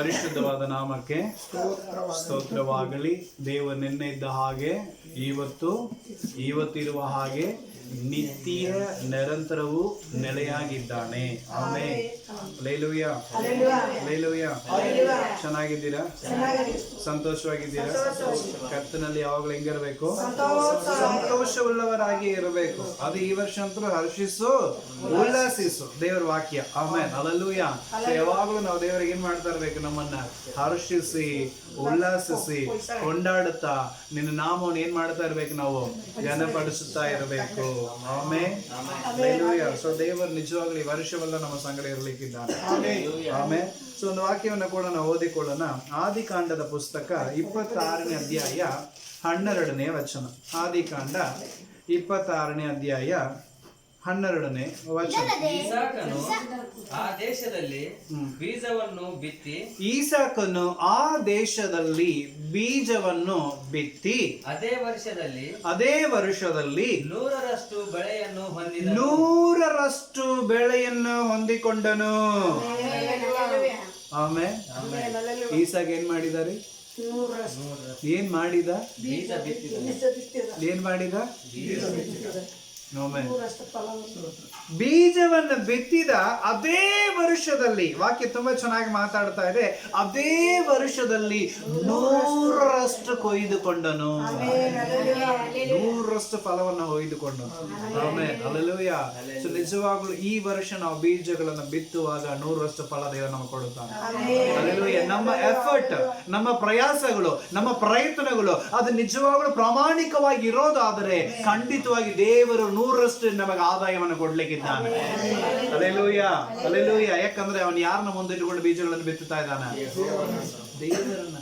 ಪರಿಶುದ್ಧವಾದ ನಾಮಕ್ಕೆ ಸ್ತೋತ್ರವಾಗಲಿ. ದೇವರು ನಿನ್ನೆ ಇದ್ದ ಹಾಗೆ ಇವತ್ತಿರುವ ಹಾಗೆ ನಿತ್ಯ ನಿರಂತರವೂ ನೆಲೆಯಾಗಿದ್ದಾನೆ. ಆಮೆನ್. Hallelujah, hallelujah. ಚೆನ್ನಾಗಿದ್ದೀರಾ? ಸಂತೋಷವಾಗಿದ್ದೀರಾ? ಕರ್ತನಲ್ಲಿ ಯಾವಾಗಲೂ ಹೆಂಗಿರಬೇಕು? ಸಂತೋಷವುಳ್ಳವರಾಗಿ ಇರಬೇಕು. ಅದು ಈ ವರ್ಷ ಅಂತೂ ಹರ್ಷಿಸು, ಉಲ್ಲಾಸಿಸು, ದೇವರ ವಾಕ್ಯ. Amen, hallelujah. ಯಾವಾಗಲೂ ನಾವು ದೇವರಿಗೆ ಏನ್ ಮಾಡ್ತಾ ಇರ್ಬೇಕು? ನಮ್ಮನ್ನ ಹರ್ಷಿಸಿ, ಉಲ್ಲಾಸಿಸಿ, ಕೊಂಡಾಡುತ್ತಾ ನಿನ್ನ ನಾಮವನ್ನು ಏನ್ ಮಾಡ್ತಾ ಇರ್ಬೇಕು? ನಾವು ಘನಪಡಿಸುತ್ತಾ ಇರಬೇಕು. Amen, hallelujah. ಸೊ ದೇವರು ನಿಜವಾಗ್ಲೂ ಈ ವರ್ಷವೆಲ್ಲ ನಮ್ಮ ಸಂಗಡ ಇರಲಿಕ್ಕಿದ್ದಾನೆ. ಆಮೆನ್. ಸೊ ಒಂದು ವಾಕ್ಯವನ್ನು ಕೂಡ ನಾವು ಓದಿಕೊಳ್ಳೋಣ. ಆದಿಕಾಂಡದ ಪುಸ್ತಕ 26ನೇ ಅಧ್ಯಾಯ 12ನೇ ವಚನ. ಆದಿಕಾಂಡ 26ನೇ ಅಧ್ಯಾಯ 12ನೇ ವಚನ. ಈಸಾಕನು ಆ ದೇಶದಲ್ಲಿ ಬೀಜವನ್ನು ಬಿತ್ತಿ ಅದೇ ವರ್ಷದಲ್ಲಿ 100ರಷ್ಟು ಬೆಳೆಯನ್ನು ಹೊಂದಿಕೊಂಡನು. ಆಮೇಲೆ ಈಸಾಕ ಏನ್ ಮಾಡಿದಾರೆ? ಏನ್ ಮಾಡಿದ? ಬೀಜವನ್ನು ಬಿತ್ತಿದ ಅದೇ ವರ್ಷದಲ್ಲಿ, ವಾಕ್ಯ ತುಂಬಾ ಚೆನ್ನಾಗಿ ಮಾತಾಡ್ತಾ ಇದೆ, ಅದೇ ವರ್ಷದಲ್ಲಿ 100ರಷ್ಟು ಕೊಯ್ದುಕೊಂಡನು. 100ರಷ್ಟು ಫಲವನ್ನು ಕೊಯ್ದುಕೊಂಡನು. Amen, hallelujah. ಸೊ ನಿಜವಾಗ್ಲೂ ಈ ವರ್ಷ ನಾವು ಬೀಜಗಳನ್ನು ಬಿತ್ತುವಾಗ 100ರಷ್ಟು ಫಲ ದೇವರು ನಮಗೆ ಕೊಡುತ್ತಾನೆ. ಹಲ್ಲೆಲೂಯಾ. ನಮ್ಮ ಎಫರ್ಟ್, ನಮ್ಮ ಪ್ರಯಾಸಗಳು, ನಮ್ಮ ಪ್ರಯತ್ನಗಳು ಅದು ನಿಜವಾಗ್ಲೂ ಪ್ರಾಮಾಣಿಕವಾಗಿ ಇರೋದಾದರೆ ಖಂಡಿತವಾಗಿ ದೇವರು 100ರಷ್ಟು ನಮಗೆ ಆದಾಯವನ್ನು ಕೊಡ್ಲಿಕ್ಕಿದ್ದಾನೆ. Hallelujah, hallelujah. ಯಾಕಂದ್ರೆ ಅವನು ಯಾರನ್ನ ಮುಂದಿಟ್ಟುಕೊಂಡು ಬೀಜಗಳನ್ನು ಬಿತ್ತುತ್ತಾ ಇದ್ದಾನೆ? ದೇವರನ್ನ.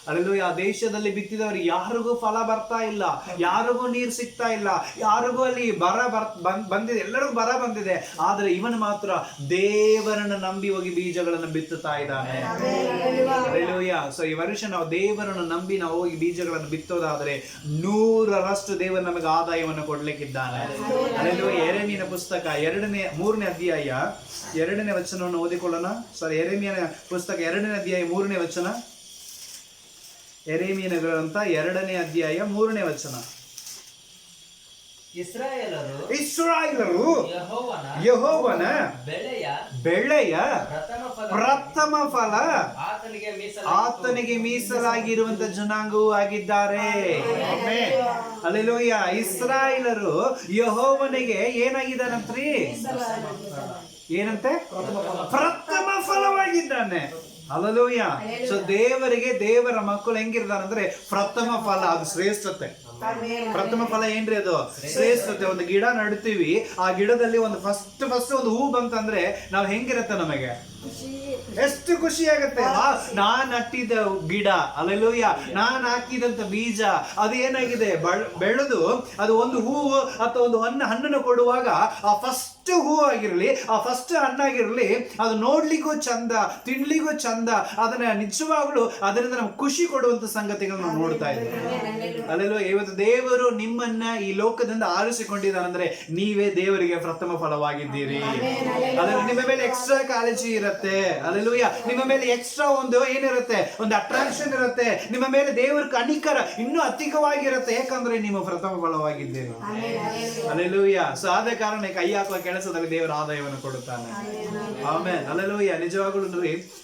ಹಲ್ಲೆಲೂಯಾ. ಆ ದೇಶದಲ್ಲಿ ಬಿತ್ತಿದವರು ಯಾರಿಗೂ ಫಲ ಬರ್ತಾ ಇಲ್ಲ, ಯಾರಿಗೂ ನೀರು ಸಿಗ್ತಾ ಇಲ್ಲ, ಯಾರಿಗೂ ಅಲ್ಲಿ ಬರ ಬಂದಿದೆ, ಎಲ್ಲರಿಗೂ ಬರ ಬಂದಿದೆ. ಆದ್ರೆ ಇವನು ಮಾತ್ರ ದೇವರನ್ನ ನಂಬಿ ಹೋಗಿ ಬೀಜಗಳನ್ನು ಬಿತ್ತುತ್ತಾ ಇದ್ದಾನೆ. ಹಲ್ಲೆಲೂಯಾ. ಸೊ ಈ ವರ್ಷ ನಾವು ದೇವರನ್ನು ನಂಬಿ ನಾವು ಹೋಗಿ ಬೀಜಗಳನ್ನು ಬಿತ್ತೋದಾದ್ರೆ 100ರಷ್ಟು ದೇವರು ನಮಗೆ ಆದಾಯವನ್ನು ಕೊಡ್ಲಿಕ್ಕಿದ್ದಾನೆ. ಹಲ್ಲೆಲೂಯಾ. ಯೆರೆಮೀಯನ ಪುಸ್ತಕ 3ನೇ ಅಧ್ಯಾಯ 2ನೇ ವಚನವನ್ನು ಓದಿಕೊಳ್ಳೋಣ. ಯೆರೆಮೀಯನ ಪುಸ್ತಕ 2ನೇ ಅಧ್ಯಾಯ 3ನೇ ವಚನ. ಯೆರೆಮೀಯನ ಗ್ರಂಥ 2ನೇ ಅಧ್ಯಾಯ 3ನೇ ವಚನ. ಇಸ್ರಾಯೇಲರು ಯೆಹೋವನ ಬೆಳೆಯ ಪ್ರಥಮ ಫಲ ಆತನಿಗೆ ಮೀಸಲಾಗಿರುವಂತ ಜನಾಂಗವೂ ಆಗಿದ್ದಾರೆ. ಹಲ್ಲೆಲೂಯಾ. ಇಸ್ರಾಯೇಲರು ಯೆಹೋವನಿಗೆ ಏನಾಗಿದ್ದಾನಂತ್ರಿ? ಏನಂತೆ? ಪ್ರಥಮ ಫಲವಾಗಿದ್ದಾನೆ. ಹಲ್ಲೆಲೂಯಾ. ಸೊ ದೇವರಿಗೆ ದೇವರ ಮಕ್ಕಳು ಹೆಂಗಿರ್ತಾರಂದ್ರೆ ಪ್ರಥಮ ಫಲ, ಅದು ಶ್ರೇಷ್ಠತೆ. ಪ್ರಥಮ ಫಲ ಏನ್ರಿ? ಅದು ಶ್ರೇಷ್ಠತೆ. ಒಂದು ಗಿಡ ನಡ್ತೀವಿ, ಆ ಗಿಡದಲ್ಲಿ ಒಂದು ಫಸ್ಟ್ ಒಂದು ಹೂ ಬಂತಂದ್ರೆ ನಾವು ಹೆಂಗಿರತ್ತೆ? ನಮಗೆ ಎಷ್ಟು ಖುಷಿ ಆಗತ್ತೆ. ನಾನ್ ನಟ್ಟಿದ ಗಿಡ, ಹಲ್ಲೆಲೂಯಾ, ನಾನ್ ಹಾಕಿದಂತ ಬೀಜ ಅದು ಏನಾಗಿದೆ? ಬೆಳೆದು ಅದು ಒಂದು ಹೂವು ಅಥವಾ ಒಂದು ಹಣ್ಣನ್ನು ಕೊಡುವಾಗ ಆ ಫಸ್ಟ್ ಹೂ ಆಗಿರ್ಲಿ, ಆ ಫಸ್ಟ್ ಹಣ್ಣಾಗಿರ್ಲಿ, ಅದು ನೋಡ್ಲಿಕ್ಕೂ ಚಂದ, ತಿನ್ಲಿಕ್ಕೂ ಚಂದ, ಅದನ್ನ ನಿಜವಾಗ್ಲೂ ಅದರಿಂದ ನಮ್ಗೆ ಖುಷಿ ಕೊಡುವಂತ ಸಂಗತಿಗಳನ್ನ ನಾವು ನೋಡ್ತಾ ಇದ್ದೀವಿ. ಹಲ್ಲೆಲೂಯಾ. ಇವತ್ತು ದೇವರು ನಿಮ್ಮನ್ನ ಈ ಲೋಕದಿಂದ ಆರಿಸಿಕೊಂಡಿದ್ದಾನಂದ್ರೆ ನೀವೇ ದೇವರಿಗೆ ಪ್ರಥಮ ಫಲವಾಗಿದ್ದೀರಿ. ಅದರಲ್ಲಿ ನಿಮ್ಮ ಮೇಲೆ ಎಕ್ಸ್ಟ್ರಾ ಕಾಳಜಿ ಇರುತ್ತೆ. ಹಲ್ಲೆಲೂಯಾ. ನಿಮ್ಮ ಮೇಲೆ ಎಕ್ಸ್ಟ್ರಾ ಒಂದು ಏನಿರುತ್ತೆ? ಒಂದು ಅಟ್ರಾಕ್ಷನ್ ಇರುತ್ತೆ. ನಿಮ್ಮ ಮೇಲೆ ದೇವರ ಕನಿಕರ ಇನ್ನೂ ಅಧಿಕವಾಗಿರುತ್ತೆ. ಯಾಕಂದ್ರೆ ನೀವು ಪ್ರಥಮ ಫಲವಾಗಿದ್ದೀರಿ. ಹಲ್ಲೆಲೂಯಾ. ಸೊ ಆದ ಕಾರಣ ಕೈ ಹಾಕುವ ಕೆಲಸದಲ್ಲಿ ದೇವರ ಆದಾಯವನ್ನು ಕೊಡುತ್ತಾನೆ. Amen, hallelujah. ನಿಜವಾಗ್ಲೂ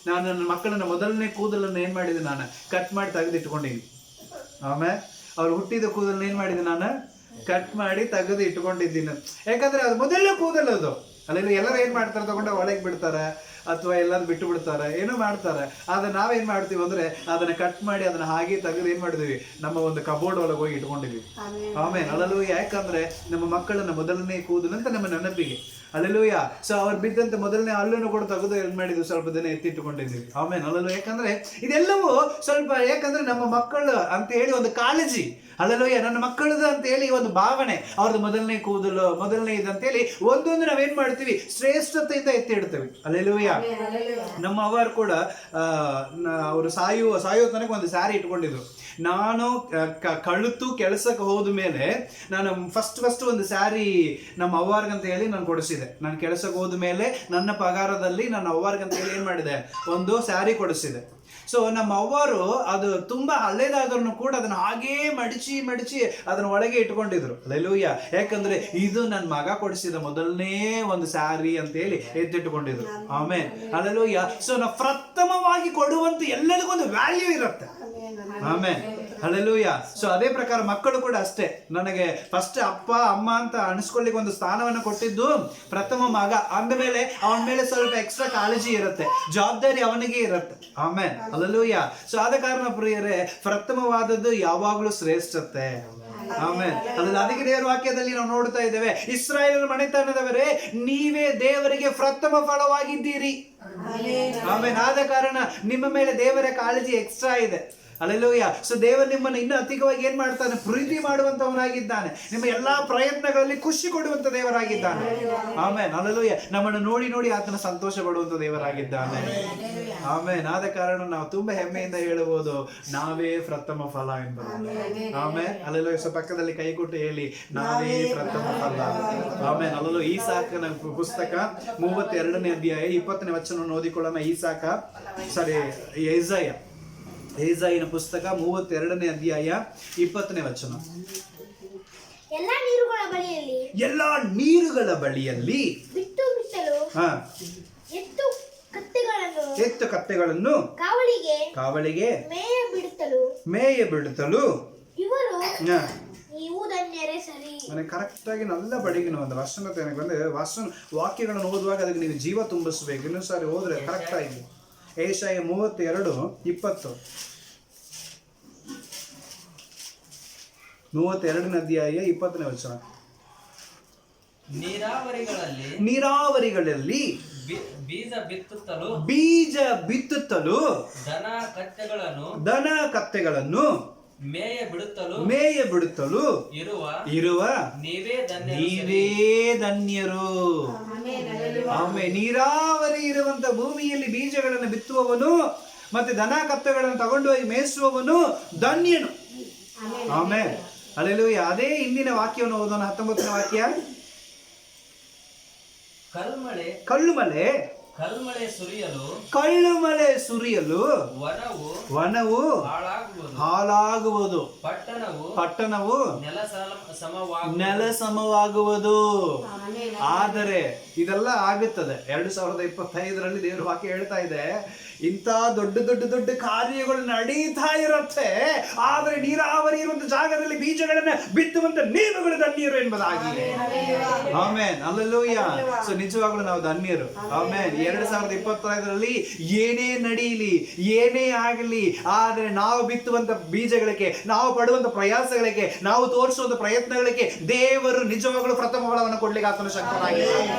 ನಾನು ನನ್ನ ಮಕ್ಕಳನ್ನ ಮೊದಲನೇ ಕೂದಲನ್ನು ಏನ್ ಮಾಡಿದೆ? ನಾನು ಕಟ್ ಮಾಡಿ ತೆಗೆದಿಟ್ಕೊಂಡಿದ್ದೀನಿ. ಆಮೇಲೆ ಅವ್ರು ಹುಟ್ಟಿದ ಕೂದಲನ್ನ ಏನ್ ಮಾಡಿದೆ? ನಾನು ಕಟ್ ಮಾಡಿ ತೆಗೆದು ಇಟ್ಕೊಂಡಿದ್ದೀನಿ. ಯಾಕಂದ್ರೆ ಅದು ಮೊದಲನೇ ಕೂದಲು ಅದು. ಅಲ್ಲಿ ಎಲ್ಲರೂ ಏನ್ ಮಾಡ್ತಾರೆ? ತಗೊಂಡು ಒಳಗೆ ಬಿಡ್ತಾರೆ ಅಥವಾ ಎಲ್ಲರೂ ಬಿಟ್ಟು ಬಿಡ್ತಾರೆ, ಏನೋ ಮಾಡ್ತಾರೆ. ಆದ್ರೆ ನಾವೇನ್ ಮಾಡ್ತೀವಿ ಅಂದ್ರೆ ಅದನ್ನ ಕಟ್ ಮಾಡಿ ಅದನ್ನ ಹಾಗೆ ತೆಗೆದು ಏನ್ ಮಾಡಿದೀವಿ? ನಮ್ಮ ಒಂದು ಕಬೋರ್ಡ್ ಒಳಗೆ ಹೋಗಿ ಇಟ್ಕೊಂಡಿದ್ವಿ. ಆಮೇಲೆ ಹಲ್ಲೆಲೂಯಾ. ಯಾಕಂದ್ರೆ ನಮ್ಮ ಮಕ್ಕಳನ್ನ ಮೊದಲನೇ ಕೂದಲು ಅಂತ ನಮ್ಮ ನೆನಪಿಗೆ. ಹಲ್ಲೆಲೂಯಾ. ಸೊ ಅವ್ರು ಬಿದ್ದಂತ ಮೊದಲನೇ ಹಲ್ಲನ್ನು ಕೂಡ ತೆಗೆದು ಏನ್ ಮಾಡಿದ್ವಿ? ಸ್ವಲ್ಪ ದಿನ ಎತ್ತಿಟ್ಟುಕೊಂಡಿದ್ವಿ. ಆಮೇಲೆ ಹಲ್ಲೆಲೂಯಾ. ಯಾಕಂದ್ರೆ ಇದೆಲ್ಲವೂ ಸ್ವಲ್ಪ, ಯಾಕಂದ್ರೆ ನಮ್ಮ ಮಕ್ಕಳು ಅಂತ ಹೇಳಿ ಒಂದು ಕಾಳಜಿ. ಹಲ್ಲೆಲೂಯಾ. ನನ್ನ ಮಕ್ಕಳದು ಅಂತ ಹೇಳಿ ಒಂದು ಭಾವನೆ, ಅವ್ರದ್ದು ಮೊದಲನೇ ಕೂದಲು, ಮೊದಲನೇ ಇದಂತೇಳಿ ಒಂದೊಂದು ನಾವೇನ್ ಮಾಡ್ತೀವಿ? ಶ್ರೇಷ್ಠತೆಯಿಂದ ಎತ್ತಿ ಇಡ್ತೀವಿ. ಹಲ್ಲೆಲೂಯಾ. ನಮ್ಮ ಅವರು ಕೂಡ ಅವರು ಸಾಯೋ ತನಕ ಒಂದು ಸ್ಯಾರಿ ಇಟ್ಕೊಂಡಿದ್ರು. ನಾನು ಕಳುತು ಕೆಲಸಕ್ಕೆ ಹೋದ ಮೇಲೆ ನಾನು ಫಸ್ಟ್ ಒಂದು ಸ್ಯಾರಿ ನಮ್ಮ ಅವ್ವಾರ್ಗಂತ ಹೇಳಿ ನಾನು ಕೊಡಿಸಿದೆ. ನಾನು ಕೆಲಸಕ್ಕೆ ಹೋದ ಮೇಲೆ ನನ್ನ ಪಗಾರದಲ್ಲಿ ನನ್ನ ಅವ್ವಾರ್ಗಂತ ಹೇಳಿ ಏನ್ ಮಾಡಿದೆ? ಒಂದು ಸ್ಯಾರಿ ಕೊಡಿಸಿದೆ. ಸೊ ನಮ್ಮ ಅವ್ವರು ಅದು ತುಂಬಾ ಹಳೇದಾದ್ರೂ ಕೂಡ ಅದನ್ನ ಹಾಗೇ ಮಡಿಚಿ ಅದನ್ನ ಒಳಗೆ ಇಟ್ಕೊಂಡಿದ್ರು. ಹಲ್ಲೆಲೂಯಾ. ಯಾಕಂದ್ರೆ ಇದು ನನ್ನ ಮಗ ಕೊಡಿಸಿದ ಮೊದಲನೇ ಒಂದು ಸ್ಯಾರಿ ಅಂತ ಹೇಳಿ ಎತ್ತಿಟ್ಟುಕೊಂಡಿದ್ರು. ಆಮೆನ್. ಹಲ್ಲೆಲೂಯಾ. ಸೊ ನಾವು ಪ್ರಥಮವಾಗಿ ಕೊಡುವಂತ ಎಲ್ಲದಕ್ಕೂ ಒಂದು ವ್ಯಾಲ್ಯೂ ಇರುತ್ತೆ. ಆಮೆನ್. ಹಲ್ಲೆಲೂಯಾ. ಸೊ ಅದೇ ಪ್ರಕಾರ ಮಕ್ಕಳು ಕೂಡ ಅಷ್ಟೇ. ನನಗೆ ಫಸ್ಟ್ ಅಪ್ಪ ಅಮ್ಮ ಅಂತ ಅನಿಸ್ಕೊಳ್ಳಿಕ್ಕೆ ಒಂದು ಸ್ಥಾನವನ್ನು ಕೊಟ್ಟಿದ್ದು ಪ್ರಥಮ ಮಗ. ಅಂದಮೇಲೆ ಅವನ ಮೇಲೆ ಸ್ವಲ್ಪ ಎಕ್ಸ್ಟ್ರಾ ಕಾಳಜಿ ಇರುತ್ತೆ, ಜವಾಬ್ದಾರಿ ಅವನಿಗೆ ಇರುತ್ತೆ. ಆಮೆನ್. ಹಲ್ಲೆಲೂಯಾ. ಸೊ ಆದ ಕಾರಣ ಪ್ರಿಯರೇ, ಪ್ರಥಮವಾದದ್ದು ಯಾವಾಗಲೂ ಶ್ರೇಷ್ಠತೆ. ಆಮೆನ್. ಅದಕ್ಕೆ ದೇವರ ವಾಕ್ಯದಲ್ಲಿ ನಾವು ನೋಡ್ತಾ ಇದ್ದೇವೆ, ಇಸ್ರಾಯೇಲ್ ಮನೆತನದವರೇ, ನೀವೇ ದೇವರಿಗೆ ಪ್ರಥಮ ಫಲವಾಗಿದ್ದೀರಿ. ಆಮೆನ್. ಆದ ಕಾರಣ ನಿಮ್ಮ ಮೇಲೆ ದೇವರ ಕಾಳಜಿ ಎಕ್ಸ್ಟ್ರಾ ಇದೆ. ಹಲ್ಲೆಲೂಯಾ. ಸೊ ದೇವರು ನಿಮ್ಮನ್ನು ಇನ್ನೂ ಅಧಿಕವಾಗಿ ಏನ್ ಮಾಡ್ತಾನೆ? ಪ್ರೀತಿ ಮಾಡುವಂತವನಾಗಿದ್ದಾನೆ. ನಿಮ್ಮ ಎಲ್ಲಾ ಪ್ರಯತ್ನಗಳಲ್ಲಿ ಖುಷಿ ಕೊಡುವಂತ ದೇವರಾಗಿದ್ದಾನೆ. ಆಮೆನ್. ಹಲ್ಲೆಲೂಯಾ. ನಮ್ಮನ್ನು ನೋಡಿ ಆತನ ಸಂತೋಷ ಪಡುವಂತ ದೇವರಾಗಿದ್ದಾನೆ. ಆಮೆನ್. ಆದ ಕಾರಣ ನಾವು ತುಂಬಾ ಹೆಮ್ಮೆಯಿಂದ ಹೇಳಬಹುದು, ನಾವೇ ಪ್ರಥಮ ಫಲ ಎಂಬುದು. ಆಮೆನ್. ಹಲ್ಲೆಲೂಯಾ. ಸೊ ಪಕ್ಕದಲ್ಲಿ ಕೈ ಕೊಟ್ಟು ಹೇಳಿ, ನಾವೇ ಪ್ರಥಮ ಫಲ. ಆಮೆನ್. ಹಲ್ಲೆಲೂಯಾ. ಈಸಾಕನ ಪುಸ್ತಕ 32ನೇ ಅಧ್ಯಾಯ 20ನೇ ವಚನವನ್ನು ಓದಿಕೊಳ್ಳೋಣ. ಏಸಾಯನ ಪುಸ್ತಕ 32ನೇ ಅಧ್ಯಾಯ 20ನೇ ವಚನ. ಎಲ್ಲಾ ನೀರುಗಳ ಬಳಿಯಲ್ಲಿ ಎತ್ತು ಕತ್ತೆಗಳನ್ನು ಕಾವಲಿಗೆ ಮೇಯ ಬಿಡುತ್ತಲು ಕರೆಕ್ಟ್ ಆಗಿ നല്ല പഠിക്കണം. ಒಂದು ವರ್ಷನತೆ ವಾಕ್ಯಗಳನ್ನು ಓದುವಾಗ ಅದಕ್ಕೆ ನೀವು ಜೀವ ತುಂಬಿಸಬೇಕು. ಇನ್ನೊಂದು ಸಾರಿ ಹೋದ್ರೆ ಕರೆಕ್ಟ್ ಆಗಿ. ಏಷಾಯ 32:20. 32ನೇ ಅಧ್ಯಾಯ 20ನೇ ವಚನ. ನೀರಾವರಿಗಳಲ್ಲಿ ಬೀಜ ಬಿತ್ತುತ್ತಲೂ ದನ ಕತ್ತೆಗಳನ್ನು ಮೇಯ ಬಿಡುತ್ತಲೂ ಇರುವ ನೀವೇ ಧನ್ಯರು. ಆಮೇಲೆ ನೀರಾವರಿ ಇರುವಂತ ಭೂಮಿಯಲ್ಲಿ ಬೀಜಗಳನ್ನು ಬಿತ್ತುವವನು ಮತ್ತೆ ದನ ಕತ್ತೆಗಳನ್ನು ತಗೊಂಡು ಹೋಗಿ ಮೇಯಿಸುವವನು ಧನ್ಯನು. ಆಮೇಲೆ ಹಲ್ಲೆಲೂಯಾ. ಅದೇ ಇಂದಿನ ವಾಕ್ಯವನ್ನು ಓದೋಣ. 19ನೇ ವಾಕ್ಯ. ಕಳ್ಳುಮಳೆ ಸುರಿಯಲು ವನವು ಹಾಳಾಗುವುದು, ಪಟ್ಟಣವು ನೆಲ ಸಮವಾಗುವುದು. ಆದರೆ ಇದೆಲ್ಲ ಆಗುತ್ತದೆ 2025ರಲ್ಲಿ. ದೇವರ ವಾಕ್ಯ ಹೇಳ್ತಾ ಇದೆ, ಇಂಥ ದೊಡ್ಡ ಕಾರ್ಯಗಳು ನಡೀತಾ ಇರುತ್ತೆ. ಆದ್ರೆ ನೀರಾವರಿ ಇರುವಂತ ಜಾಗದಲ್ಲಿ ಬೀಜಗಳನ್ನ ಬಿತ್ತುವಂತ ನೀವುಗಳು ಧನ್ಯರು ಎಂಬುದಾಗಿ. ಆಮೆನ್. ಹಲ್ಲೆಲೂಯಾ. ಸೊ ನಿಜವಾಗ್ಲೂ ನಾವು ಧನ್ಯರು. ಆಮೆನ್. 2025ರಲ್ಲಿ ಏನೇ ನಡೀಲಿ, ಏನೇ ಆಗಲಿ, ಆದ್ರೆ ನಾವು ಬಿತ್ತುವಂತ ಬೀಜಗಳಿಗೆ, ನಾವು ಪಡುವಂತ ಪ್ರಯಾಸಗಳಿಗೆ, ನಾವು ತೋರಿಸುವಂತ ಪ್ರಯತ್ನಗಳಿಗೆ ದೇವರು ನಿಜವಾಗ್ಲೂ ಪ್ರಥಮ ಫಲವನ್ನು ಕೊಡ್ಲಿಕ್ಕೆ ಆತನ ಶಕ್ತನಾಗಿದ್ದಾನೆ.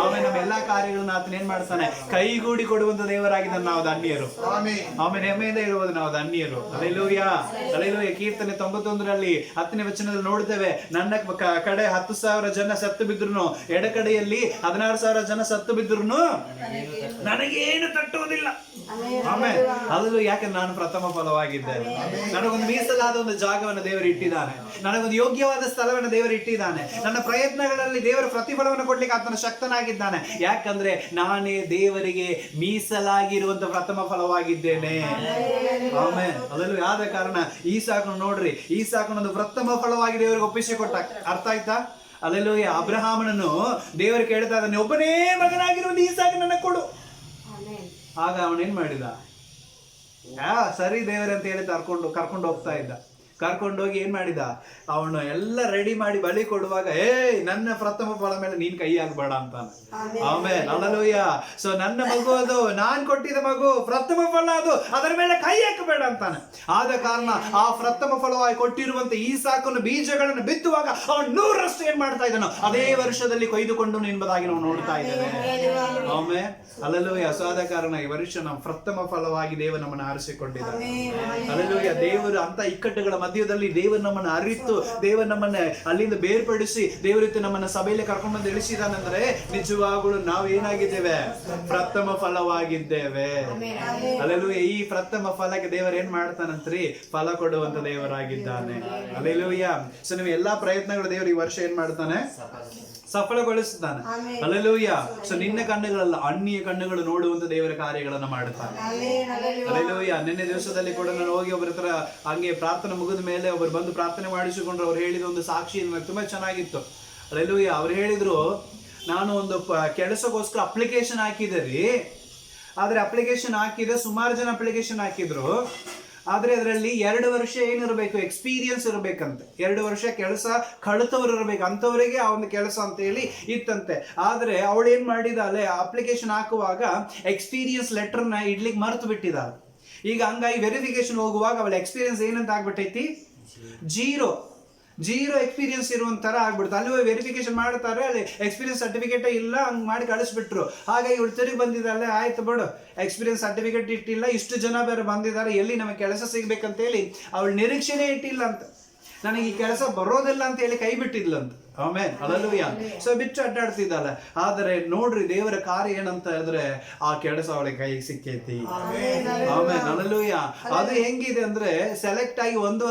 ಆಮೇಲೆ ನಮ್ಮ ಎಲ್ಲಾ ಕಾರ್ಯಗಳನ್ನ ಆತನ ಏನ್ ಮಾಡ್ತಾನೆ? ಕೈಗೂಡಿ ಕೊಡುವಂತ ದೇವರಾಗಿದ್ದಾನೆ. ನಾವು ಧನ್ಯರು. ಆಮೇಲೆ ಹೆಮ್ಮೆಯಿಂದ ಹೇಳುವುದು ನಾವು ಧನ್ಯರು. ಹಲ್ಲೆಲೂಯಾ. ಹಲ್ಲೆಲೂಯಾ. ಕೀರ್ತನೆ 91ರಲ್ಲಿ 10ನೇ ವಚನದಲ್ಲಿ ನೋಡ್ತೇವೆ, ನನ್ನ ಕಡೆ 10,000 ಜನ ಸತ್ತು ಬಿದ್ರು, ಎಡಕಡೆಯಲ್ಲಿ 16,000 ಜನ ಸತ್ತು ಬಿದ್ರು ನನಗೇನು ತಟ್ಟುವುದಿಲ್ಲ. ಆಮೇಲೆ ಅದರಲ್ಲೂ ಯಾಕಂದ್ರೆ ನಾನು ಪ್ರಥಮ ಫಲವಾಗಿದ್ದೇನೆ. ನನಗೊಂದು ಮೀಸಲಾದ ಒಂದು ಜಾಗವನ್ನು ದೇವರು ಇಟ್ಟಿದ್ದಾನೆ. ನನಗೊಂದು ಯೋಗ್ಯವಾದ ಸ್ಥಳವನ್ನು ದೇವರು ಇಟ್ಟಿದ್ದಾನೆ. ನನ್ನ ಪ್ರಯತ್ನಗಳಲ್ಲಿ ದೇವರ ಪ್ರತಿಫಲವನ್ನು ಕೊಡ್ಲಿಕ್ಕೆ ಆತನ ಶಕ್ತನಾಗಿದ್ದಾನೆ. ಯಾಕಂದ್ರೆ ನಾನೇ ದೇವರಿಗೆ ಮೀಸಲಾಗಿರುವಂತ ಪ್ರಥಮ ಫಲವಾಗಿದ್ದೇನೆ. ಆಮೇಲೆ ಅದರಲ್ಲೂ ಆದ ಕಾರಣ ಈಸಾಕನು ನೋಡ್ರಿ, ಈಸಾಕನೊಂದು ಪ್ರಥಮ ಫಲವಾಗಿ ದೇವರಿಗೆ ಒಪ್ಪಿಸಿಕೊಟ್ಟ. ಅರ್ಥ ಆಯ್ತಾ? ಹಲ್ಲೆಲೂಯಾ. ಅಬ್ರಹಾಮನನ್ನು ದೇವರು ಕೇಳ್ತಾ ಇದ್ದಾನೆ, ಒಬ್ಬನೇ ಮಗನಾಗಿರುವ ಈಸಾಕನನ್ನ ಕೊಡು. ಆಗ ಅವನೇನ್ ಮಾಡಿದ? ಸರಿ ದೇವರೇ ಅಂತ ಹೇಳಿ ಕರ್ಕೊಂಡು ಹೋಗ್ತಾ ಇದ್ದ. ಕರ್ಕೊಂಡೋಗಿ ಏನ್ ಮಾಡಿದ? ಅವನು ಎಲ್ಲ ರೆಡಿ ಮಾಡಿ ಬಲಿ ಕೊಡುವಾಗ, ನನ್ನ ಪ್ರಥಮ ಫಲ ಮೇಲೆ ನೀನ್ ಕೈ ಹಾಕ್ಬೇಡ ಅಂತಾನೆ. ಆಮೇಲೆ ಹಲ್ಲೆಲೂಯಾ. ಸೊ ನನ್ನ ಮಗು ಅದು, ನಾನ್ ಕೊಟ್ಟಿದ ಮಗು, ಪ್ರಥಮ ಫಲ ಅದು, ಅದರ ಮೇಲೆ ಕೈ ಹಾಕಬೇಡ ಅಂತಾನೆ. ಆದ ಕಾರಣ ಆ ಪ್ರಥಮ ಫಲವಾಗಿ ಕೊಟ್ಟಿರುವಂತ ಈಸಾಕನ ಬೀಜಗಳನ್ನು ಬಿತ್ತುವಾಗ ಅವನು 100ರಷ್ಟು ಏನ್ ಮಾಡ್ತಾ ಇದ್ದಾನೋ ಅದೇ ವರ್ಷದಲ್ಲಿ ಕೊಯ್ದುಕೊಂಡು ಎಂಬುದಾಗಿ ನಾವು ನೋಡ್ತಾ ಇದ್ದೇವೆ. ಆಮೇಲೆ ಹಲ್ಲೆಲೂಯಾ. ಸೊ ಆದ ಕಾರಣ ಈ ವರ್ಷ ನಾವು ಪ್ರಥಮ ಫಲವಾಗಿ ದೇವರು ನಮ್ಮನ್ನು ಆರಿಸಿಕೊಂಡಿದ್ದಾನೆ. ಹಲ್ಲೆಲೂಯಾ. ದೇವರು ಅಂತ ಇಕ್ಕಟ್ಟುಗಳ ಮಧ್ಯದಲ್ಲಿ ದೇವರು ನಮ್ಮನ್ನು ಅರಿತು, ದೇವರು ನಮ್ಮನ್ನ ಅಲ್ಲಿಂದ ಬೇರ್ಪಡಿಸಿ ದೇವರಿತ್ತು ನಮ್ಮನ್ನ ಸಭೆಯಲ್ಲಿ ಕರ್ಕೊಂಡು ಬಂದು ಇಳಿಸಿದಾನಂದ್ರೆ ನಿಜವಾಗಲೂ ನಾವು ಏನಾಗಿದ್ದೇವೆ? ಪ್ರಥಮ ಫಲವಾಗಿದ್ದೇವೆ. ಹಲ್ಲೆಲೂಯಾ. ಈ ಪ್ರಥಮ ಫಲಕ್ಕೆ ದೇವರು ಏನ್ ಮಾಡ್ತಾನಂತ್ರಿ? ಫಲ ಕೊಡುವಂತ ದೇವರಾಗಿದ್ದಾನೆ. ಹಲ್ಲೆಲೂಯಾ. ಸೊ ನೀವು ಎಲ್ಲಾ ಪ್ರಯತ್ನಗಳು ದೇವರು ಈ ವರ್ಷ ಏನ್ ಮಾಡ್ತಾನೆ? ಸಫಲಗೊಳಿಸುತ್ತಾನೆ. ಹಲ್ಲೆಲೂಯ. ಸೊ ನಿನ್ನ ಕಣ್ಣುಗಳಲ್ಲ, ಅನ್ಯ ಕಣ್ಣುಗಳು ನೋಡುವಂತ ದೇವರ ಕಾರ್ಯಗಳನ್ನ ಮಾಡುತ್ತಾನೆ. ಹಲ್ಲೆಲೂಯ. ನಿನ್ನೆ ದಿವಸದಲ್ಲಿ ಕೂಡ ನಾನು ಹೋಗಿ ಒಬ್ಬರ ಹತ್ರ ಹಂಗೆ ಪ್ರಾರ್ಥನೆ ಮುಗಿದ ಮೇಲೆ ಒಬ್ಬರು ಬಂದು ಪ್ರಾರ್ಥನೆ ಮಾಡಿಸಿಕೊಂಡ್ರು. ಅವ್ರು ಹೇಳಿದ ಒಂದು ಸಾಕ್ಷಿ ತುಂಬಾ ಚೆನ್ನಾಗಿತ್ತು. ಹಲ್ಲೆಲೂಯ. ಅವ್ರು ಹೇಳಿದ್ರು, ನಾನು ಒಂದು ಕೆಲಸಕ್ಕೋಸ್ಕರ ಅಪ್ಲಿಕೇಶನ್ ಹಾಕಿದೆ, ಆದ್ರೆ ಅಪ್ಲಿಕೇಶನ್ ಹಾಕಿದೆ, ಸುಮಾರು ಜನ ಅಪ್ಲಿಕೇಶನ್ ಹಾಕಿದ್ರು, ಆದ್ರೆ ಅದರಲ್ಲಿ 2 ವರ್ಷ ಏನಿರಬೇಕು, ಎಕ್ಸ್ಪೀರಿಯನ್ಸ್ ಇರಬೇಕಂತೆ. 2 ವರ್ಷ ಕೆಲಸ ಕಳಿತವ್ರು ಇರಬೇಕು, ಅಂತವರಿಗೆ ಆ ಒಂದು ಕೆಲಸ ಅಂತ ಹೇಳಿ ಇತ್ತಂತೆ. ಆದ್ರೆ ಅವಳು ಏನ್ ಮಾಡಿದಾಳೆ, ಅಪ್ಲಿಕೇಶನ್ ಹಾಕುವಾಗ ಎಕ್ಸ್ಪೀರಿಯನ್ಸ್ ಲೆಟರ್ನ ಇಡ್ಲಿಕ್ಕೆ ಮರ್ತು ಬಿಟ್ಟಿದ್ದಾಳೆ. ಈಗ ಹಂಗಾಗಿ ವೆರಿಫಿಕೇಶನ್ ಹೋಗುವಾಗ ಅವಳ ಎಕ್ಸ್ಪೀರಿಯನ್ಸ್ ಏನಂತ ಆಗ್ಬಿಟ್ಟೈತಿ, ಜೀರೋ ಎಕ್ಸ್ಪೀರಿಯನ್ಸ್ ಇರುವಂತರ ಆಗ್ಬಿಡ್ತು. ಅಲ್ಲಿ ವೆರಿಫಿಕೇಶನ್ ಮಾಡ್ತಾರೆ, ಅಲ್ಲಿ ಎಕ್ಸ್ಪೀರಿಯನ್ಸ್ ಸರ್ಟಿಫಿಕೇಟ್ ಇಲ್ಲ, ಹಂಗ್ ಮಾಡಿ ಕಳಿಸ್ಬಿಟ್ರು. ಹಾಗಾಗಿ ಇವಳು ತಿರುಗಿ ಬಂದಿದ್ದಾಳೆ, ಆಯ್ತು ಬಿಡು ಎಕ್ಸ್ಪೀರಿಯನ್ಸ್ ಸರ್ಟಿಫಿಕೇಟ್ ಇಟ್ಟಿಲ್ಲ, ಇಷ್ಟು ಜನ ಬೇರೆ ಬಂದಿದ್ದಾರೆ, ಎಲ್ಲಿ ನಮಗೆ ಕೆಲಸ ಸಿಗ್ಬೇಕಂತ ಹೇಳಿ ಅವಳು ನಿರೀಕ್ಷೆನೇ ಇಟ್ಟಿಲ್ಲ ಅಂತ, ನನಗೆ ಈ ಕೆಲಸ ಬರೋದಿಲ್ಲ ಅಂತ ಹೇಳಿ ಕೈ ಬಿಟ್ಟಿದ್ಲಂತ. ಆಮೇಲೆ ಹಲ್ಲೆಲೂಯಾ. ಸೊ ಬಿಟ್ಟು ಅಡ್ಡಾಡ್ತಿದ್ದಾಳೆ. ಆದರೆ ನೋಡ್ರಿ ದೇವರ ಕಾರ್ಯ ಏನಂತ ಹೇಳಿದ್ರೆ, ಆ ಕೆಲಸ ಅವಳಿಗೆ ಕೈಗೆ ಸಿಕ್ಕೈತಿ. ಆಮೇಲೆ ಹಲ್ಲೆಲೂಯಾ. ಅದು ಹೆಂಗಿದೆ ಅಂದ್ರೆ, ಸೆಲೆಕ್ಟ್ ಆಗಿ 1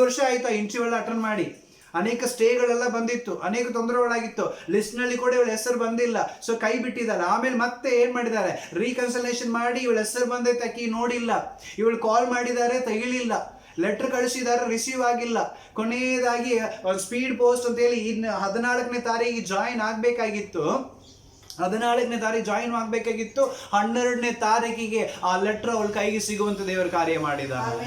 ವರ್ಷ ಆಯ್ತು ಇಂಟರ್ವ್ಯೂ ಅಟೆಂಡ್ ಮಾಡಿ. ಅನೇಕ ಸ್ಟೇಗಳೆಲ್ಲ ಬಂದಿತ್ತು, ಅನೇಕ ತೊಂದರೆಗಳಾಗಿತ್ತು, ಲಿಸ್ಟ್ ನಲ್ಲಿ ಕೂಡ ಇವಳ ಹೆಸರು ಬಂದಿಲ್ಲ. ಸೊ ಕೈ ಬಿಟ್ಟಿದ್ದಾರೆ. ಆಮೇಲೆ ಮತ್ತೆ ಏನ್ ಮಾಡಿದ್ದಾರೆ, ರೀಕನ್ಸಲೇಷನ್ ಮಾಡಿ ಇವಳ ಹೆಸರು ಬಂದೈತೆ, ಅಕ್ಕಿ ನೋಡಿಲ್ಲ. ಇವಳು ಕಾಲ್ ಮಾಡಿದ್ದಾರೆ, ತೆಗಿಲಿಲ್ಲ. ಲೆಟರ್ ಕಳಿಸಿದ್ದಾರೆ, ರಿಸೀವ್ ಆಗಿಲ್ಲ. ಕೊನೆಯದಾಗಿ ಸ್ಪೀಡ್ ಪೋಸ್ಟ್ ಅಂತ ಹೇಳಿ 14ನೇ ತಾರೀಕಿಗೆ ಜಾಯಿನ್ ಆಗ್ಬೇಕಾಗಿತ್ತು. 14ನೇ ತಾರೀಕು ಜಾಯಿನ್ ಆಗ್ಬೇಕಾಗಿತ್ತು. 12ನೇ ತಾರೀಕಿಗೆ ಆ ಲೆಟರ್ ಅವಳ ಕೈಗೆ ಸಿಗುವಂತ ದೇವರ ಕಾರ್ಯ ಮಾಡಿದ್ದಾನೆ.